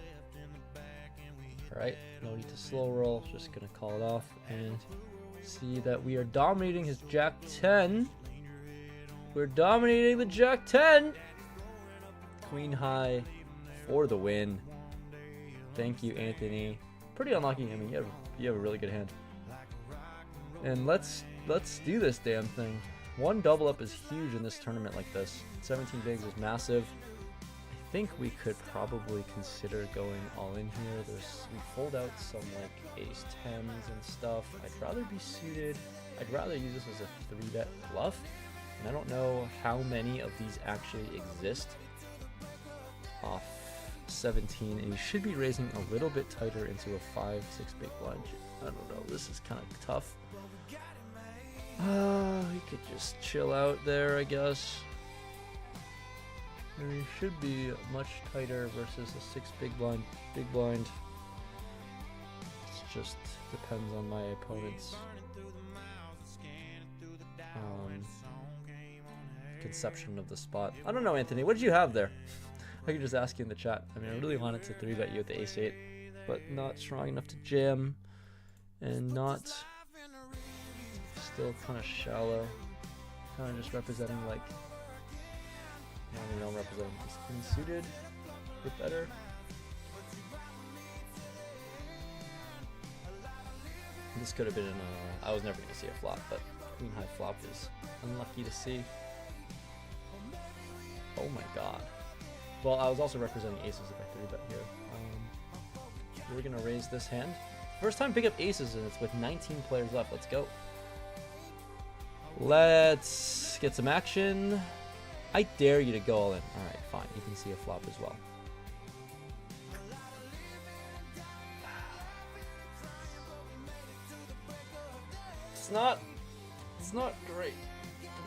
Alright, no need to slow roll, just gonna call it off and see that we are dominating his Jack 10. We're dominating the Jack 10! Queen high for the win. Thank you, Anthony. Pretty unlucky. I mean, you have a really good hand. And let's do this damn thing. One double up is huge in this tournament like this. 17 bigs is massive. I think we could probably consider going all in here. We fold out some like ace 10s and stuff. I'd rather be suited. I'd rather use this as a 3-bet bluff. And I don't know how many of these actually exist off 17, and you should be raising a little bit tighter into a 5-6 big blind. I don't know, this is kind of tough. We could just chill out there, I guess. And we should be much tighter versus a 6 big blind. It just depends on my opponent's conception of the spot. I don't know, Anthony, what did you have there? I could just ask you in the chat. I mean, I really wanted to 3-bet you with the ace 8, but not strong enough to jam, and not still kind of shallow, kind of just representing like, I don't even know, I'm representing just unsuited or better. This could have been I was never going to see a flop, but queen high flop is unlucky to see. Oh my god. Well, I was also representing aces if I 3-bet here. We're going to raise this hand. First time pick up aces, and it's with 19 players left. Let's go. Let's get some action. I dare you to go all in. Alright, fine. You can see a flop as well. It's not great.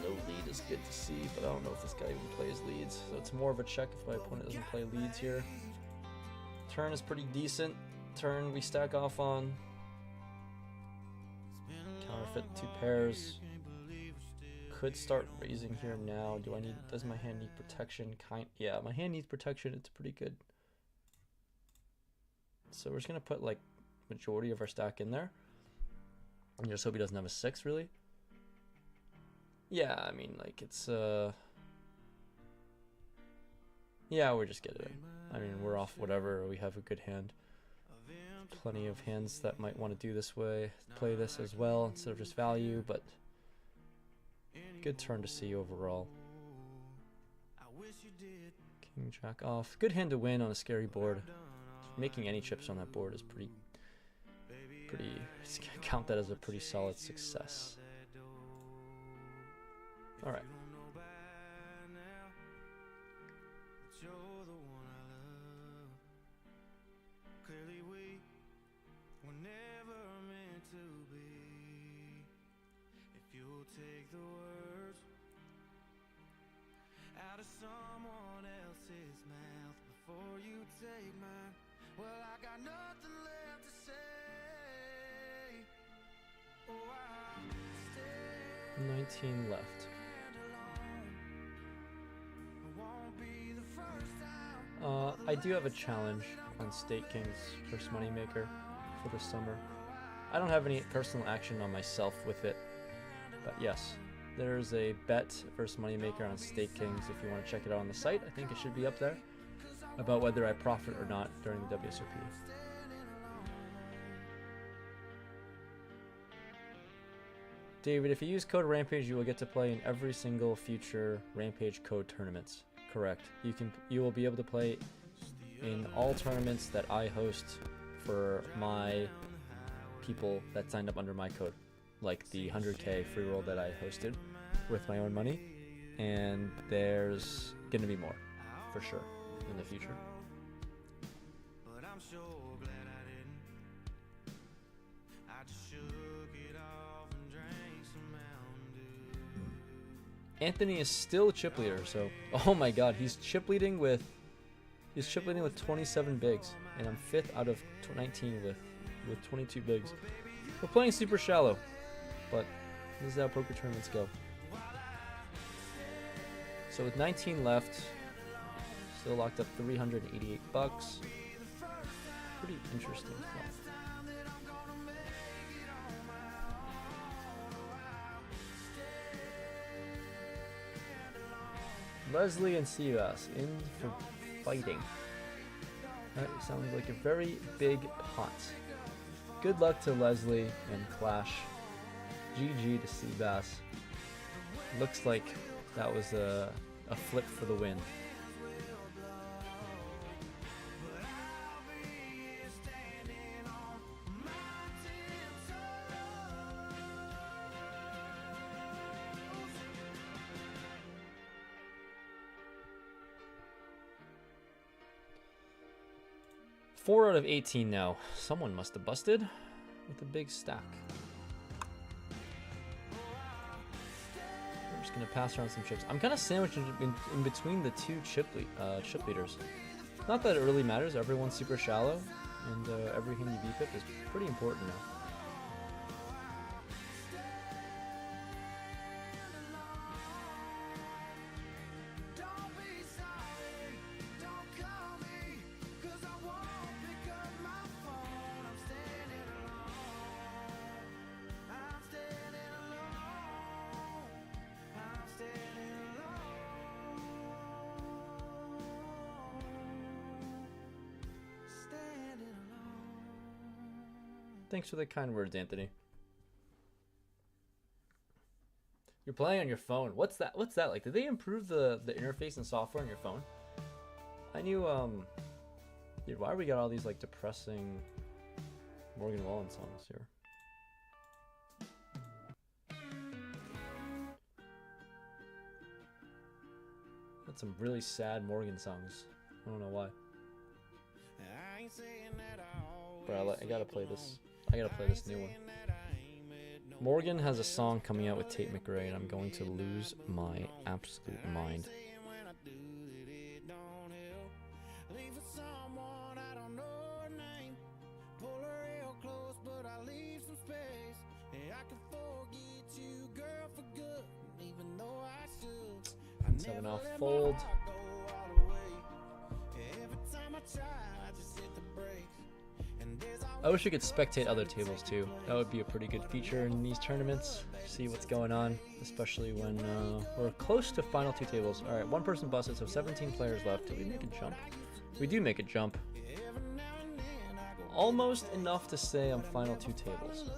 No lead is good to see, but I don't know if this guy even plays leads. So it's more of a check if my opponent doesn't play leads here. Turn is pretty decent. Turn we stack off on. Counterfeit 2 pairs. Could start raising here now. Does my hand need protection? Yeah, my hand needs protection. It's pretty good. So we're just gonna put like majority of our stack in there. And just hope he doesn't have a 6 really. Yeah, I mean, like, it's, yeah, we're just getting it. I mean, we're off whatever, we have a good hand. plenty of hands that might want to do this way, play this as well instead of just value, but good turn to see overall. King jack off. Good hand to win on a scary board. Making any chips on that board is pretty count that as a pretty solid success. All right. Someone else's mouth before you take mine. Well, I got nothing left to say. Oh, I 19 left. I do have a challenge on State Kings first moneymaker for the summer. I don't have any personal action on myself with it, but yes. There's a bet versus moneymaker on State Kings if you want to check it out on the site. I think it should be up there about whether I profit or not during the WSOP. David, if you use code Rampage, you will get to play in every single future Rampage code tournaments. Correct. You will be able to play in all tournaments that I host for my people that signed up under my code. Like the 100K free roll that I hosted with my own money, and there's gonna be more for sure in the future. But I'm so glad I didn't. I just shook it off and drank some Mountain Dew. Anthony is still chip leader, so oh my god, he's chip leading with 27 bigs, and I'm 5th out of 19 with 22 bigs. We're playing super shallow. But this is how poker tournaments go. So with 19 left, still locked up $388. Pretty interesting stuff. Leslie and Seabass in for fighting. That sounds like a very big pot. Good luck to Leslie and Clash. GG to Seabass. Looks like that was a flip for the win. Four out of 18 now. Someone must have busted with a big stack. Gonna pass around some chips. I'm kind of sandwiched in between the two chip leaders. Not that it really matters. Everyone's super shallow, and every hand you VPIP is pretty important now. Thanks for the kind words, Anthony. You're playing on your phone. What's that like? Did they improve the interface and software on your phone? I knew dude, why do we got all these like depressing Morgan Wallen songs here? Got some really sad Morgan songs. I don't know why. But I gotta play this. I gotta play this new one. Morgan has a song coming out with Tate McRae, and I'm going to lose my absolute mind. Seven off fold. I wish we could spectate other tables too. That would be a pretty good feature in these tournaments. See what's going on, especially when we're close to final two tables. All right, one person busted, so 17 players left. Did we make a jump? We do make a jump. almost enough to say I'm final 2 tables.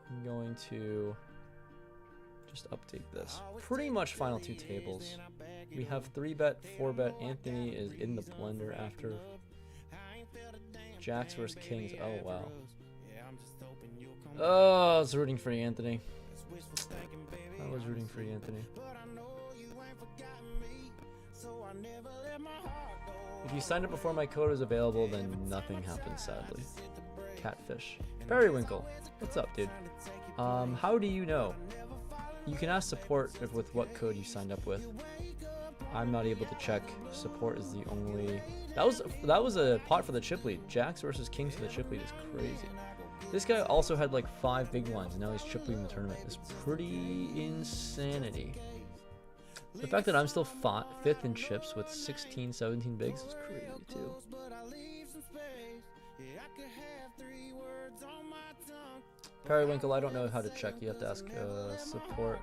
I'm going to just update this. Pretty much final 2 tables. We have 3-bet, 4-bet. Anthony is in the blender after. Jacks versus Kings. Oh, wow. Oh, I was rooting for you, Anthony. I was rooting for you, Anthony. If you signed up before my code was available, then nothing happens, sadly. Catfish. Periwinkle. What's up, dude? How do you know? You can ask support with what code you signed up with. I'm not able to check. Support is the only... That was a pot for the chip lead. Jacks versus Kings for the chip lead is crazy. This guy also had like 5 big blinds, and now he's chip leading the tournament. It's pretty insanity. The fact that I'm still 5th in chips with 16, 17 bigs is crazy too. Periwinkle, I don't know how to check. You have to ask support.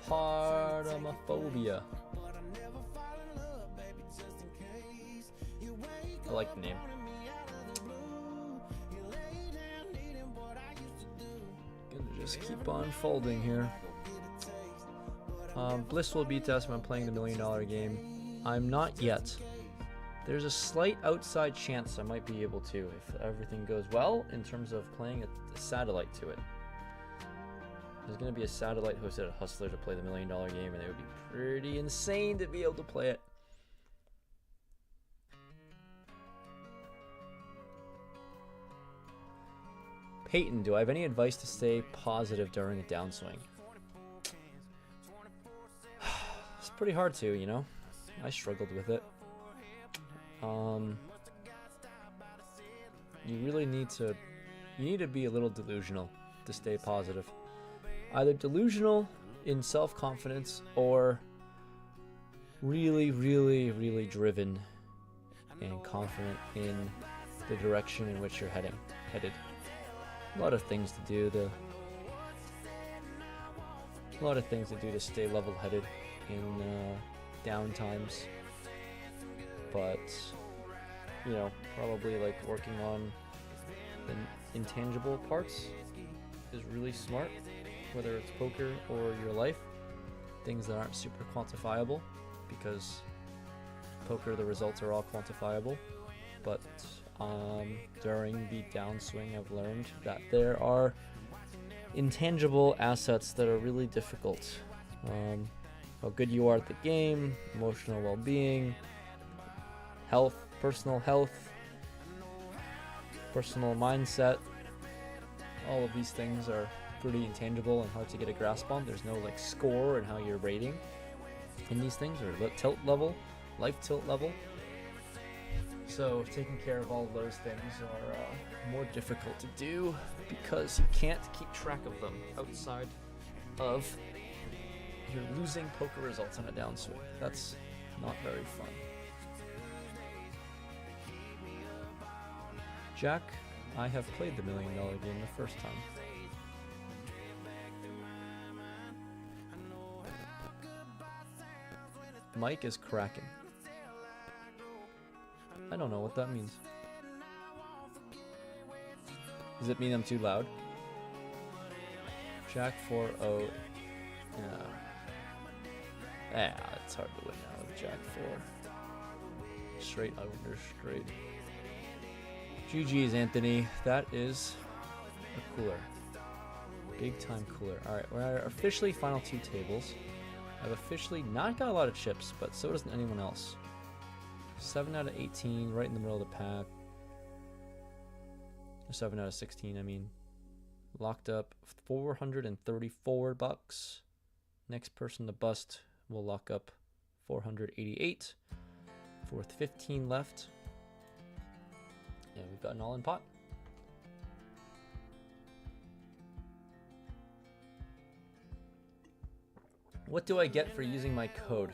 Pardomophobia. I like the name. Gonna just keep on folding here. Blissful beat test when I'm playing the $1 million game. I'm not yet. There's a slight outside chance I might be able to if everything goes well in terms of playing a satellite to it. There's going to be a satellite hosted at Hustler to play the $1 million game, and it would be pretty insane to be able to play it. Peyton, do I have any advice to stay positive during a downswing? It's pretty hard to, you know? I struggled with it. You really need to be a little delusional to stay positive. Either delusional in self-confidence or really, really, really driven and confident in the direction in which you're headed. A lot of things to do. A lot of things to do to stay level-headed in down times. But, you know, probably like working on the intangible parts is really smart, whether it's poker or your life, things that aren't super quantifiable, because poker, the results are all quantifiable. But during the downswing, I've learned that there are intangible assets that are really difficult. How good you are at the game, emotional well-being, health, personal mindset. All of these things are pretty intangible and hard to get a grasp on. There's no like score and how you're rating in these things, or tilt level, life tilt level. So taking care of all of those things are more difficult to do because you can't keep track of them outside of your losing poker results on a downswing. That's not very fun. Jack, I have played the $1 million game the first time. Mike is cracking. I don't know what that means. Does it mean I'm too loud? Jack 4-0. Yeah, it's hard to win now with Jack 4. Straight under straight. GG's, Anthony. That is a cooler. Big time cooler. Alright, we're officially final 2 tables. I've officially not got a lot of chips, but so doesn't anyone else. 7 out of 18, right in the middle of the pack. Or 7 out of 16, I mean. Locked up $434. Next person to bust will lock up 488. With 15 left. And we've got an all-in pot. What do I get for using my code?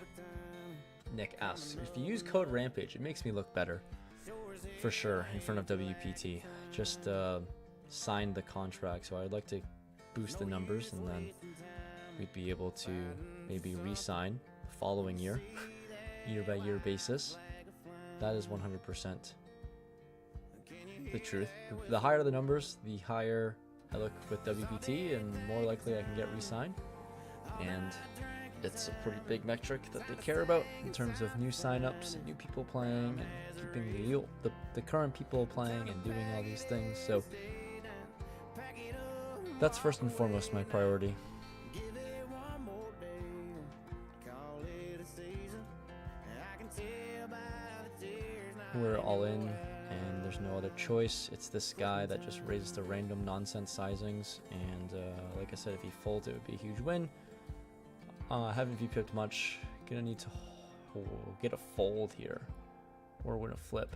Nick asks. If you use code Rampage, it makes me look better. For sure, in front of WPT. Just signed the contract, so I'd like to boost the numbers, and then we'd be able to maybe re-sign the following year, year by year basis. That is 100% the truth. The higher the numbers, the higher I look with WPT, and more likely I can get re-signed. And it's a pretty big metric that they care about in terms of new signups and new people playing and keeping the current people playing and doing all these things. So that's first and foremost my priority. We're all in, and there's no other choice. It's this guy that just raises the random nonsense sizings, and like I said, if he folds, it would be a huge win. I haven't VPipped much. Gonna need to get a fold here, or win a flip.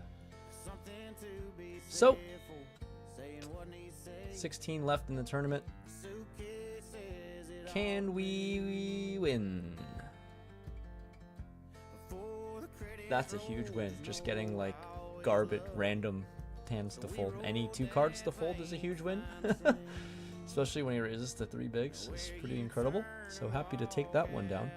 So, 16 left in the tournament. Can we win? That's a huge win. Just getting like garbage random hands to fold. Any 2 cards to fold is a huge win. Especially when he raises the 3 bigs. It's pretty incredible. So happy to take that one down.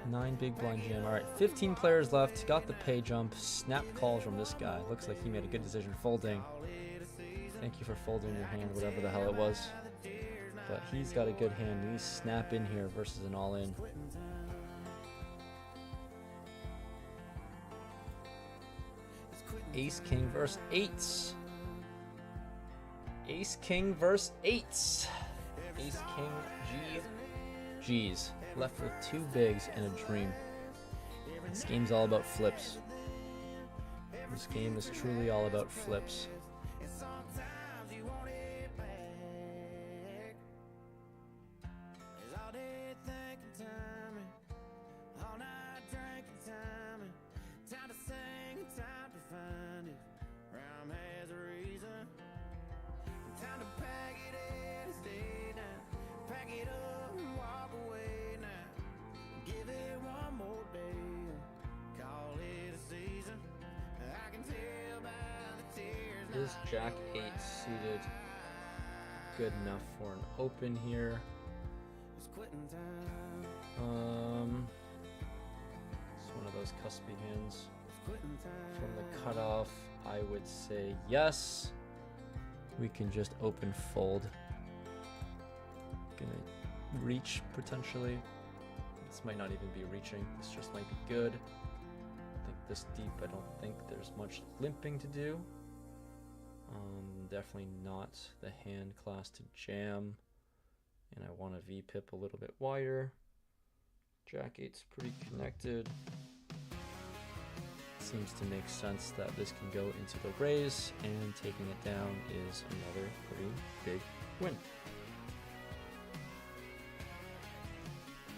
Nine big blind jam. All right, 15 players left. Got the pay jump. Snap calls from this guy. Looks like he made a good decision folding. Thank you for folding your hand, whatever the hell it was. But he's got a good hand. He's snap in here versus an all-in. Ace King versus 8s. Ace King versus 8s. Ace King G's. Left with 2 bigs and a dream. This game's all about flips. This game is truly all about flips. Is Jack 8 suited good enough for an open here? It's one of those cuspy hands. From the cutoff, I would say yes. We can just open fold. Gonna reach potentially. This might not even be reaching. This just might be good. I think this deep, I don't think there's much limping to do. Definitely not the hand class to jam, and I want to VPip a little bit wider. Jack 8's pretty connected. Seems to make sense that this can go into the raise, and taking it down is another pretty big win.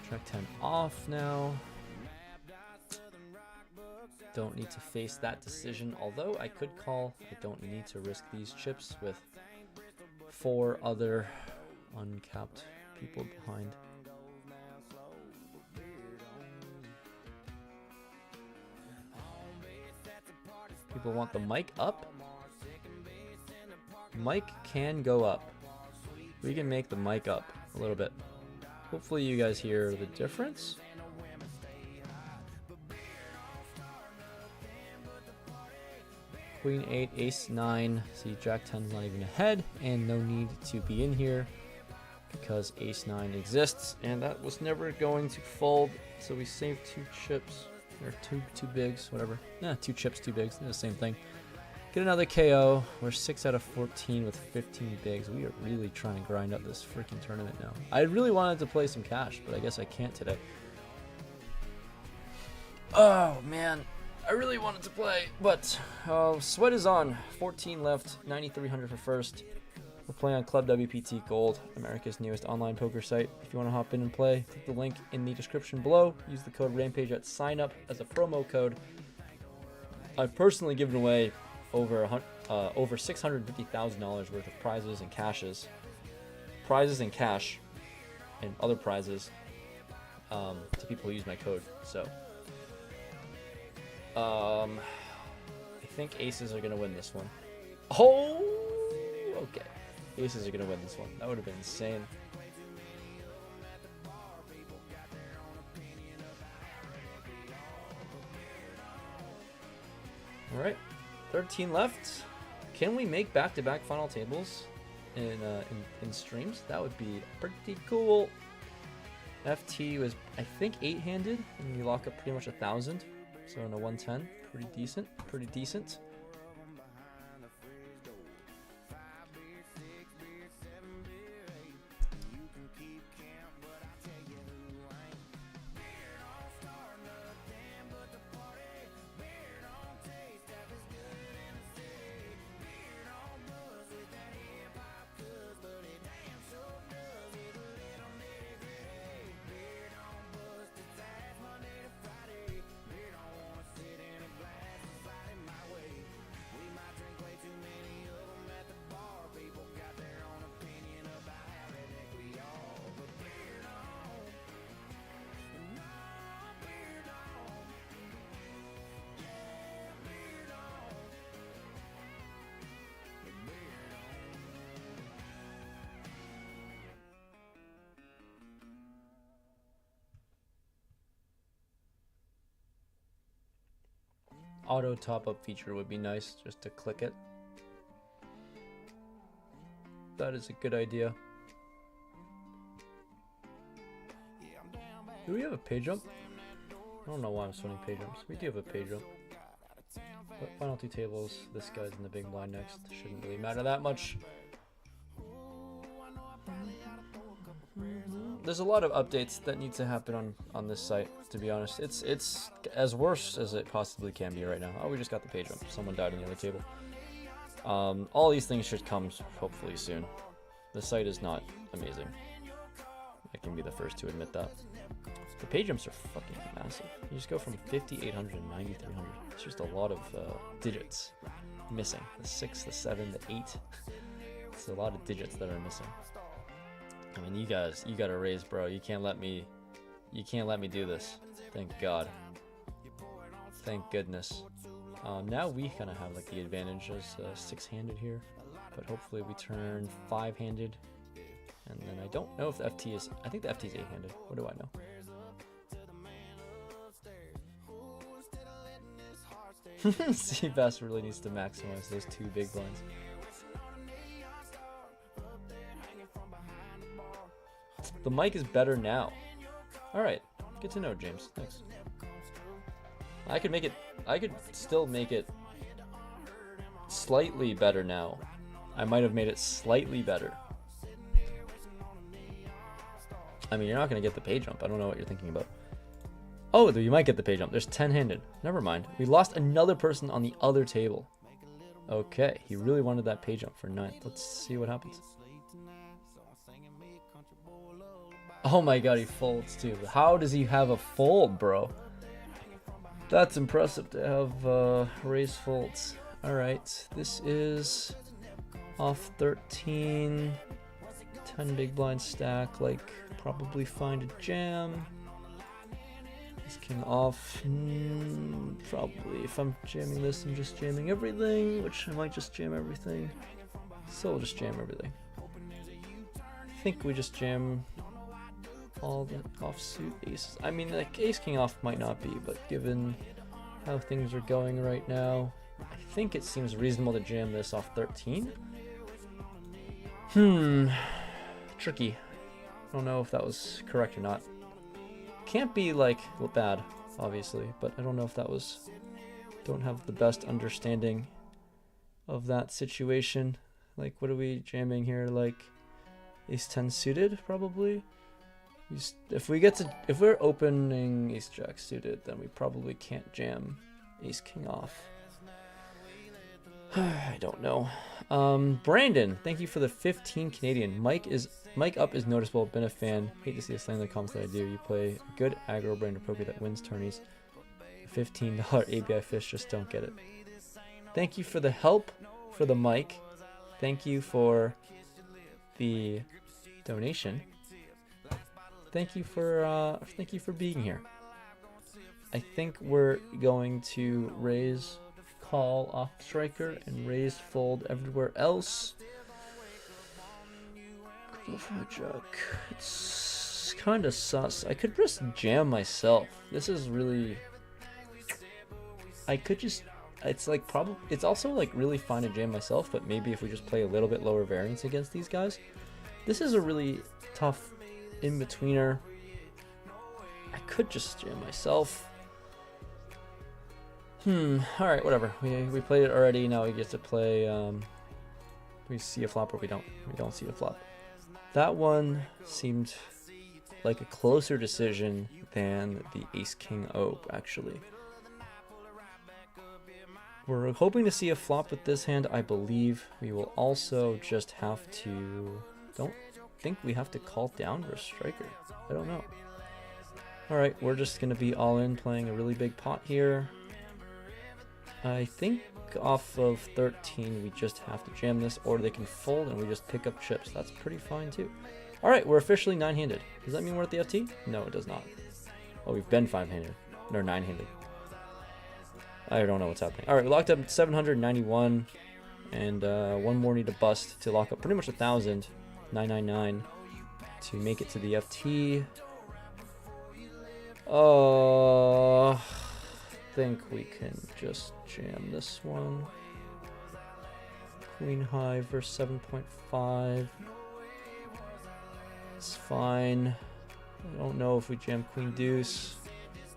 Jack 10 off now. Don't need to face that decision, although I could call. I don't need to risk these chips with 4 other uncapped people behind. People want the mic up. Mic can go up. We can make the mic up a little bit. Hopefully you guys hear the difference. Queen 8, Ace 9. See, Jack 10's not even ahead, and no need to be in here because Ace 9 exists, and that was never going to fold. So we saved 2 chips, or two bigs, whatever. Nah, 2 chips, 2 bigs, they're the same thing. Get another KO. We're 6 out of 14 with 15 bigs. We are really trying to grind up this freaking tournament now. I really wanted to play some cash, but I guess I can't today. Oh man. I really wanted to play, but sweat is on. 14 left, 9,300 for first. We're playing on Club WPT Gold, America's newest online poker site. If you want to hop in and play, click the link in the description below. Use the code Rampage at sign up as a promo code. I've personally given away over over $650,000 worth of prizes and cash, and other prizes to people who use my code. So I think aces are gonna win this one. Oh, okay. Aces are gonna win this one. That would have been insane. All right, 13 left. Can we make back-to-back final tables in streams? That would be pretty cool. FT was, I think, 8-handed, and you lock up pretty much 1,000. So in a 110, pretty decent, pretty decent. Auto top-up feature would be nice, just to click it. That is a good idea. Do we have a pay jump? I don't know why I'm swinging pay jumps. We do have a pay jump. But final two tables, this guy's in the big blind next. Shouldn't really matter that much. There's a lot of updates that need to happen on this site, to be honest. It's as worse as it possibly can be right now. Oh, we just got the page jump. Someone died on the other table. All these things should come hopefully soon. The site is not amazing. I can be the first to admit that. The page jumps are fucking massive. You just go from 5,800 to 9,300. It's just a lot of digits missing. The 6, the 7, the 8. It's a lot of digits that are missing. I mean, you gotta raise, bro. You can't let me do this. Thank God. Thank goodness. Now we kind of have like the advantage as 6-handed here, but hopefully we turn 5-handed, and then I don't know if the FT is. I think the FT is 8-handed. What do I know? Seabass really needs to maximize those 2 big blinds. The mic is better now. Alright, good to know, James. Thanks. I could still make it slightly better now. I might have made it slightly better. I mean, you're not going to get the pay jump. I don't know what you're thinking about. Oh, you might get the pay jump. There's 10-handed. Never mind. We lost another person on the other table. Okay, he really wanted that pay jump for 9th. Let's see what happens. Oh my god, he folds too. How does he have a fold, bro? That's impressive to have raise folds. Alright, this is off 13. 10 big blind stack, like probably find a jam. This king off. Probably if I'm jamming this, I'm just jamming everything, which I might just jam everything. So we'll just jam everything. I think we just jam all the offsuit aces. I mean, like ace king off might not be, but given how things are going right now, I think it seems reasonable to jam this off 13. Tricky. I don't know if that was correct or not. Can't be like bad, obviously, but I don't know if that was. Don't have the best understanding of that situation. Like, what are we jamming here? Like ace 10 suited, probably. If we're opening ace jack suited, then we probably can't jam ace king off. I don't know. Brandon, thank you for the 15 Canadian. Mike up is noticeable. Been a fan. Hate to see a slam in the comments that I do. You play a good aggro brand of poker that wins tourneys. $15 ABI fish, just don't get it. Thank you for the help for the mic. Thank you for the donation. Thank you for being here. I think we're going to raise call off striker and raise fold everywhere else. Go for a joke. It's kind of sus. I could just jam myself. This is really. I could just. It's like probably. It's also like really fine to jam myself, but maybe if we just play a little bit lower variance against these guys, this is a really tough in-betweener. I could just jam myself. Alright, whatever. We played it already. Now we get to play. We see a flop or we don't. We don't see a flop. That one seemed like a closer decision than the Ace-King Ope, actually. We're hoping to see a flop with this hand, I believe. We will also just have to... Don't think we have to call down for a striker. I don't know. Alright, we're just going to be all in playing a really big pot here. I think off of 13 we just have to jam this, or they can fold and we just pick up chips. That's pretty fine too. Alright, we're officially 9-handed. Does that mean we're at the FT? No, it does not. Oh, we've been 5-handed. Or 9-handed. I don't know what's happening. Alright, we locked up 791. And one more need to bust to lock up pretty much 1,000. 999 to make it to the FT. I think we can just jam this one. Queen high versus 7.5. It's fine. I don't know if we jam queen deuce.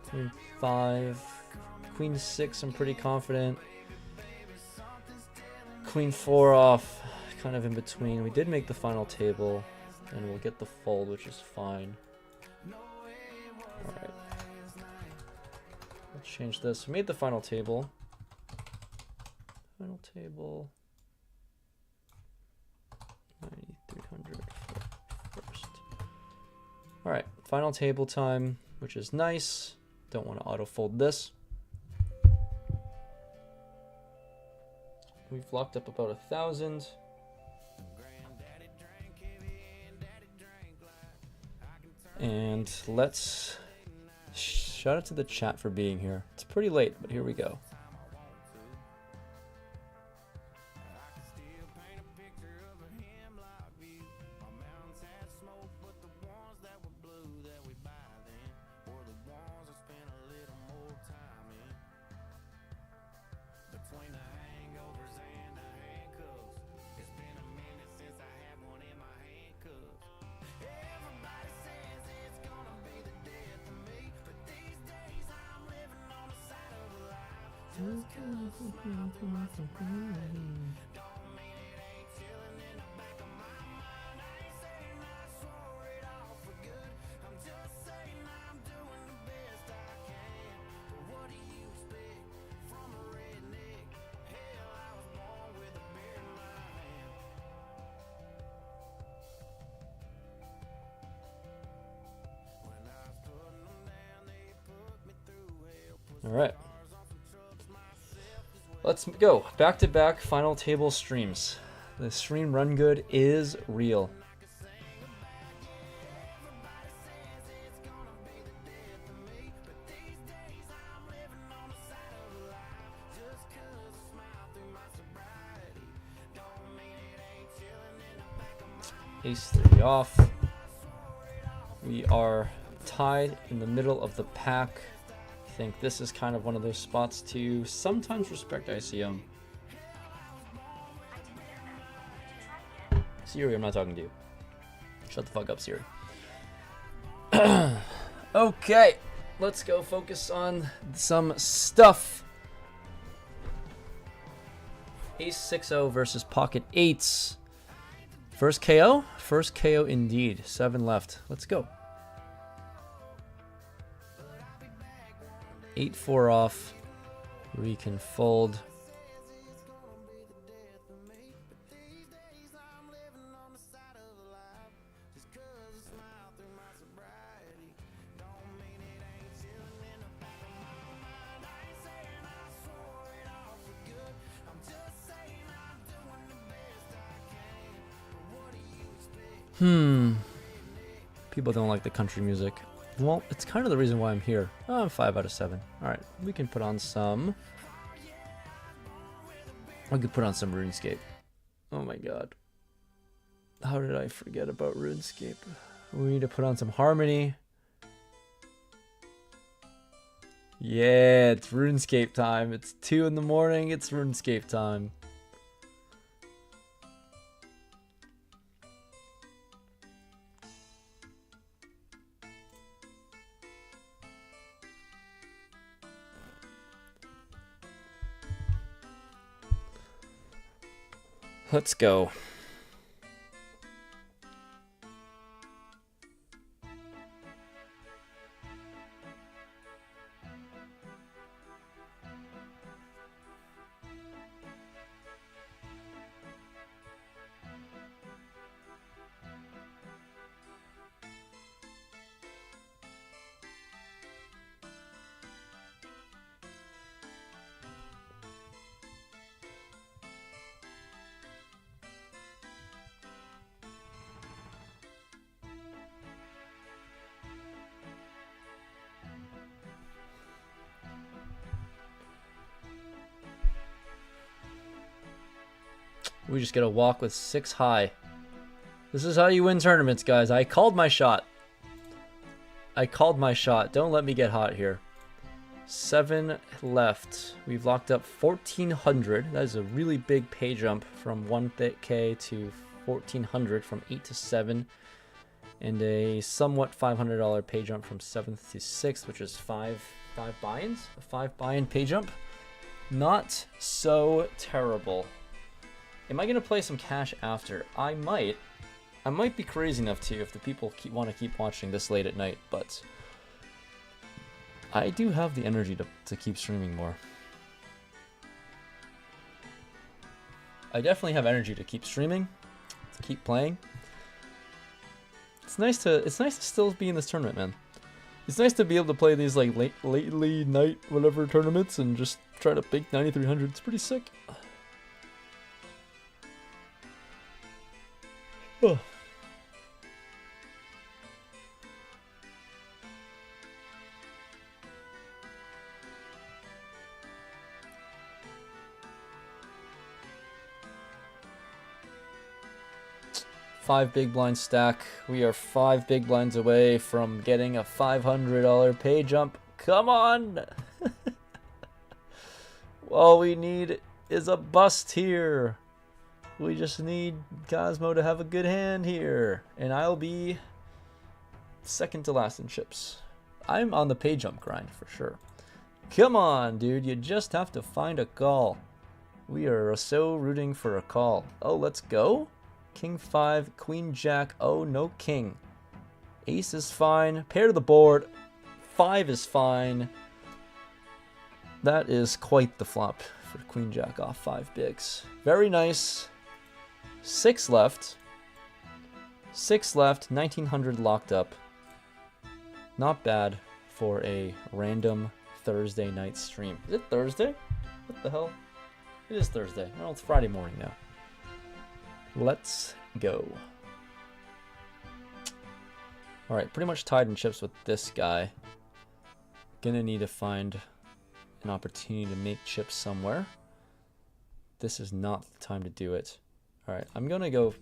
Queen 5. Queen 6, I'm pretty confident. Queen 4 off, kind of in between. We did make the final table, and we'll get the fold, which is fine. Alright. Let's change this. We made the final table. Final table. 9,300 for first. Alright, final table time, which is nice. Don't want to auto fold this. We've locked up about 1,000. And let's shout out to the chat for being here. It's pretty late, but here we go. All right. Let's go. Back-to-back final table streams. The stream run good is real. Ace 3 off. We are tied in the middle of the pack. I think this is kind of one of those spots to sometimes respect ICM. Siri, I'm not talking to you. Shut the fuck up, Siri. Okay, let's go focus on some stuff. Ace 6-0 versus pocket 8s. First KO? First KO indeed. 7 left. Let's go. 8-4 off. We can fold. People don't like the country music. Well, it's kind of the reason why I'm here. Oh, I'm 5 out of 7. Alright, we can put on some... I could put on some RuneScape. Oh my god. How did I forget about RuneScape? We need to put on some Harmony. Yeah, it's RuneScape time. It's 2 in the morning. It's RuneScape time. Let's go. We just gotta walk with 6 high. This is how you win tournaments, guys. I called my shot. I called my shot. Don't let me get hot here. 7 left. We've locked up 1,400. That is a really big pay jump from 1K to 1,400 from 8 to 7. And a somewhat $500 pay jump from 7th to 6th, which is 5 buy-ins. A 5 buy-in pay jump. Not so terrible. Am I gonna play some cash after? I might. I might be crazy enough to if the people want to keep watching this late at night, but I do have the energy to keep streaming more. I definitely have energy to keep streaming, to keep playing. It's nice to still be in this tournament, man. It's nice to be able to play these like lately night whatever tournaments and just try to bake 9,300. It's pretty sick. Oh. Five big blind stack. We are 5 big blinds away from getting a $500 pay jump. Come on! All we need is a bust here. We just need Cosmo to have a good hand here. And I'll be second to last in chips. I'm on the pay jump grind for sure. Come on, dude. You just have to find a call. We are so rooting for a call. Oh, let's go. King 5, Queen Jack. Oh, no king. Ace is fine. Pair to the board. 5 is fine. That is quite the flop for Queen Jack off 5 bigs. Very nice. 6 left. 6 left. 1,900 locked up. Not bad for a random Thursday night stream. Is it Thursday? What the hell? It is Thursday. Oh, it's Friday morning now. Let's go. Alright, pretty much tied in chips with this guy. Gonna need to find an opportunity to make chips somewhere. This is not the time to do it. Alright, I'm gonna go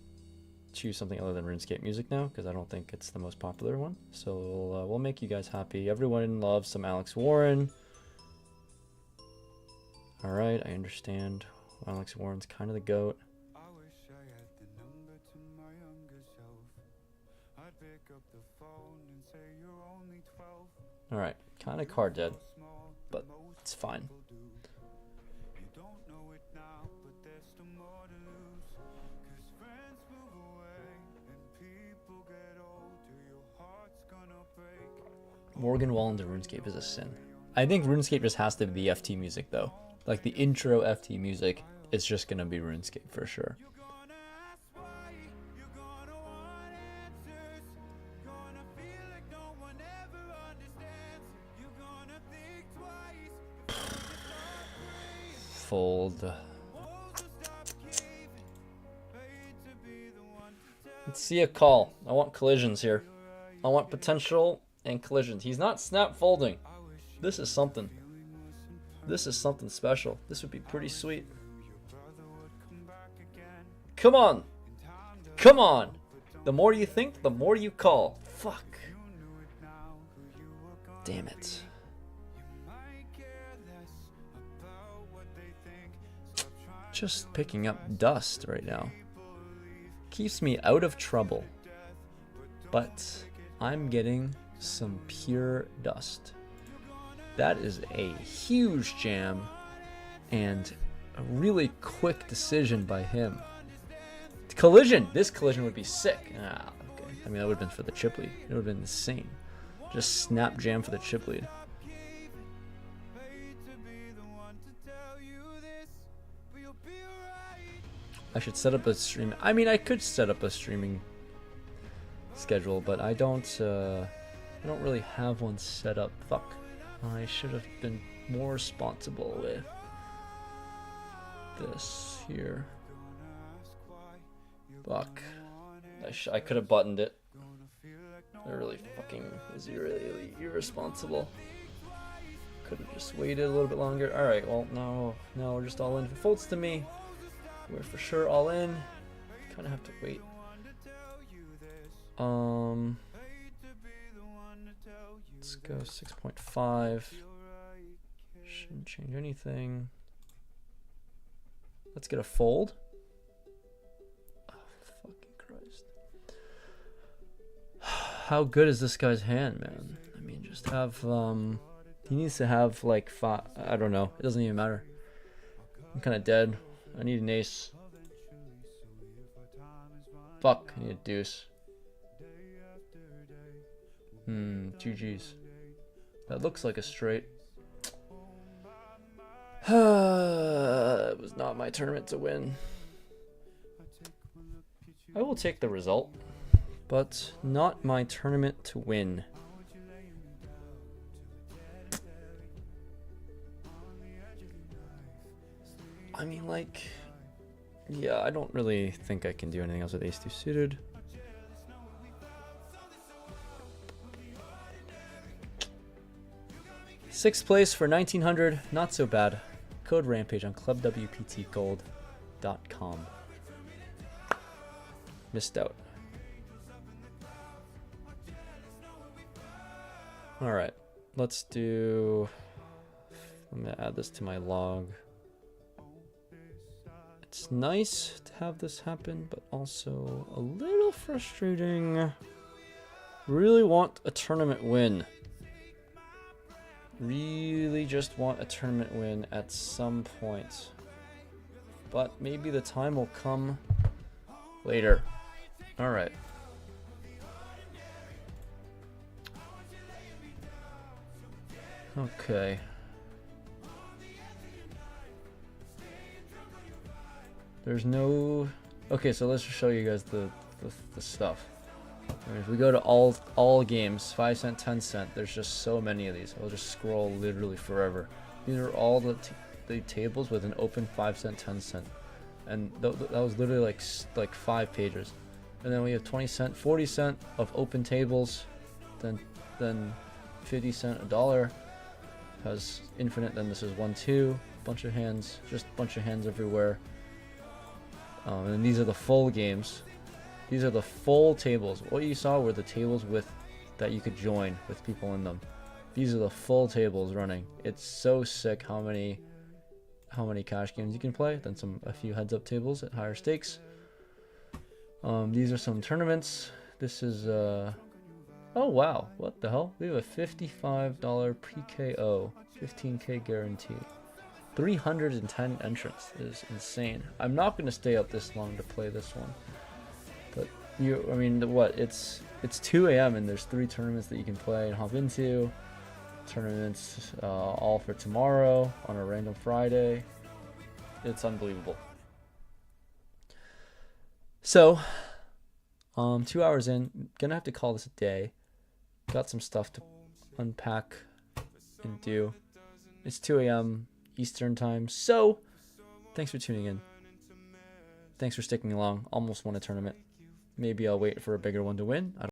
choose something other than RuneScape music now, because I don't think it's the most popular one. So we'll make you guys happy. Everyone loves some Alex Warren. Alright, I understand. Alex Warren's kind of the GOAT. Alright, kind of card dead, but it's fine. Morgan Wallen to RuneScape is a sin. I think RuneScape just has to be the FT music though. Like the intro FT music is just gonna be RuneScape for sure. Fold. Let's see a call. I want collisions here. I want potential and collisions. He's not snap folding. This is something. This is something special. This would be pretty sweet. Come on. Come on. The more you think, the more you call. Fuck. Damn it. Just picking up dust right now. Keeps me out of trouble. But I'm getting some pure dust. That is a huge jam and a really quick decision by him. Collision! This collision would be sick. Ah, okay. I mean, that would have been for the chip lead. It would have been insane. Just snap jam for the chip lead. I should set up a stream. I mean, I could set up a streaming schedule, but I don't really have one set up. Fuck. I should have been more responsible with this here. Fuck. I could have buttoned it. I really fucking was really irresponsible. Could have just waited a little bit longer. Alright, well, no, we're just all in. If it folds to me, we're for sure all in. Kind of have to wait. Let's go 6.5. Shouldn't change anything. Let's get a fold. Oh, fucking Christ. How good is this guy's hand, man? I mean, just have, he needs to have like 5, I don't know. It doesn't even matter. I'm kind of dead. I need an ace. Fuck, I need a deuce. 2 G's. That looks like a straight. It was not my tournament to win. I will take the result, but not my tournament to win. I mean, like, yeah, I don't really think I can do anything else with ace-2 suited. Sixth place for 1900, not so bad. Code Rampage on clubwptgold.com. Missed out. Alright, let's do... I'm gonna add this to my log. It's nice to have this happen, but also a little frustrating. Really want a tournament win. Really just want a tournament win at some point. But maybe the time will come later. Alright. Okay. There's no... Okay, so let's just show you guys the stuff. I mean, if we go to all games, 5 cent, 10 cent, there's just so many of these. I'll just scroll literally forever. These are all the tables with an open 5 cent, 10 cent. And that was literally like 5 pages. And then we have 20 cent, 40 cent of open tables. Then 50 cent, $1 has infinite. Then this is 1, 2, bunch of hands, just a bunch of hands everywhere. And these are the full games. These are the full tables. What you saw were the tables that you could join with people in them. These are the full tables running. It's so sick how many cash games you can play. Then a few heads up tables at higher stakes. These are some tournaments. This is oh wow, what the hell? We have a $55 PKO, 15k guarantee. 310 entrants is insane. I'm not going to stay up this long to play this one. But I mean, what? It's 2 a.m. and there's 3 tournaments that you can play and hop into. Tournaments all for tomorrow on a random Friday. It's unbelievable. So, 2 hours in, gonna have to call this a day. Got some stuff to unpack and do. It's 2 a.m. Eastern time. So, thanks for tuning in. Thanks for sticking along. Almost won a tournament. Maybe I'll wait for a bigger one to win. I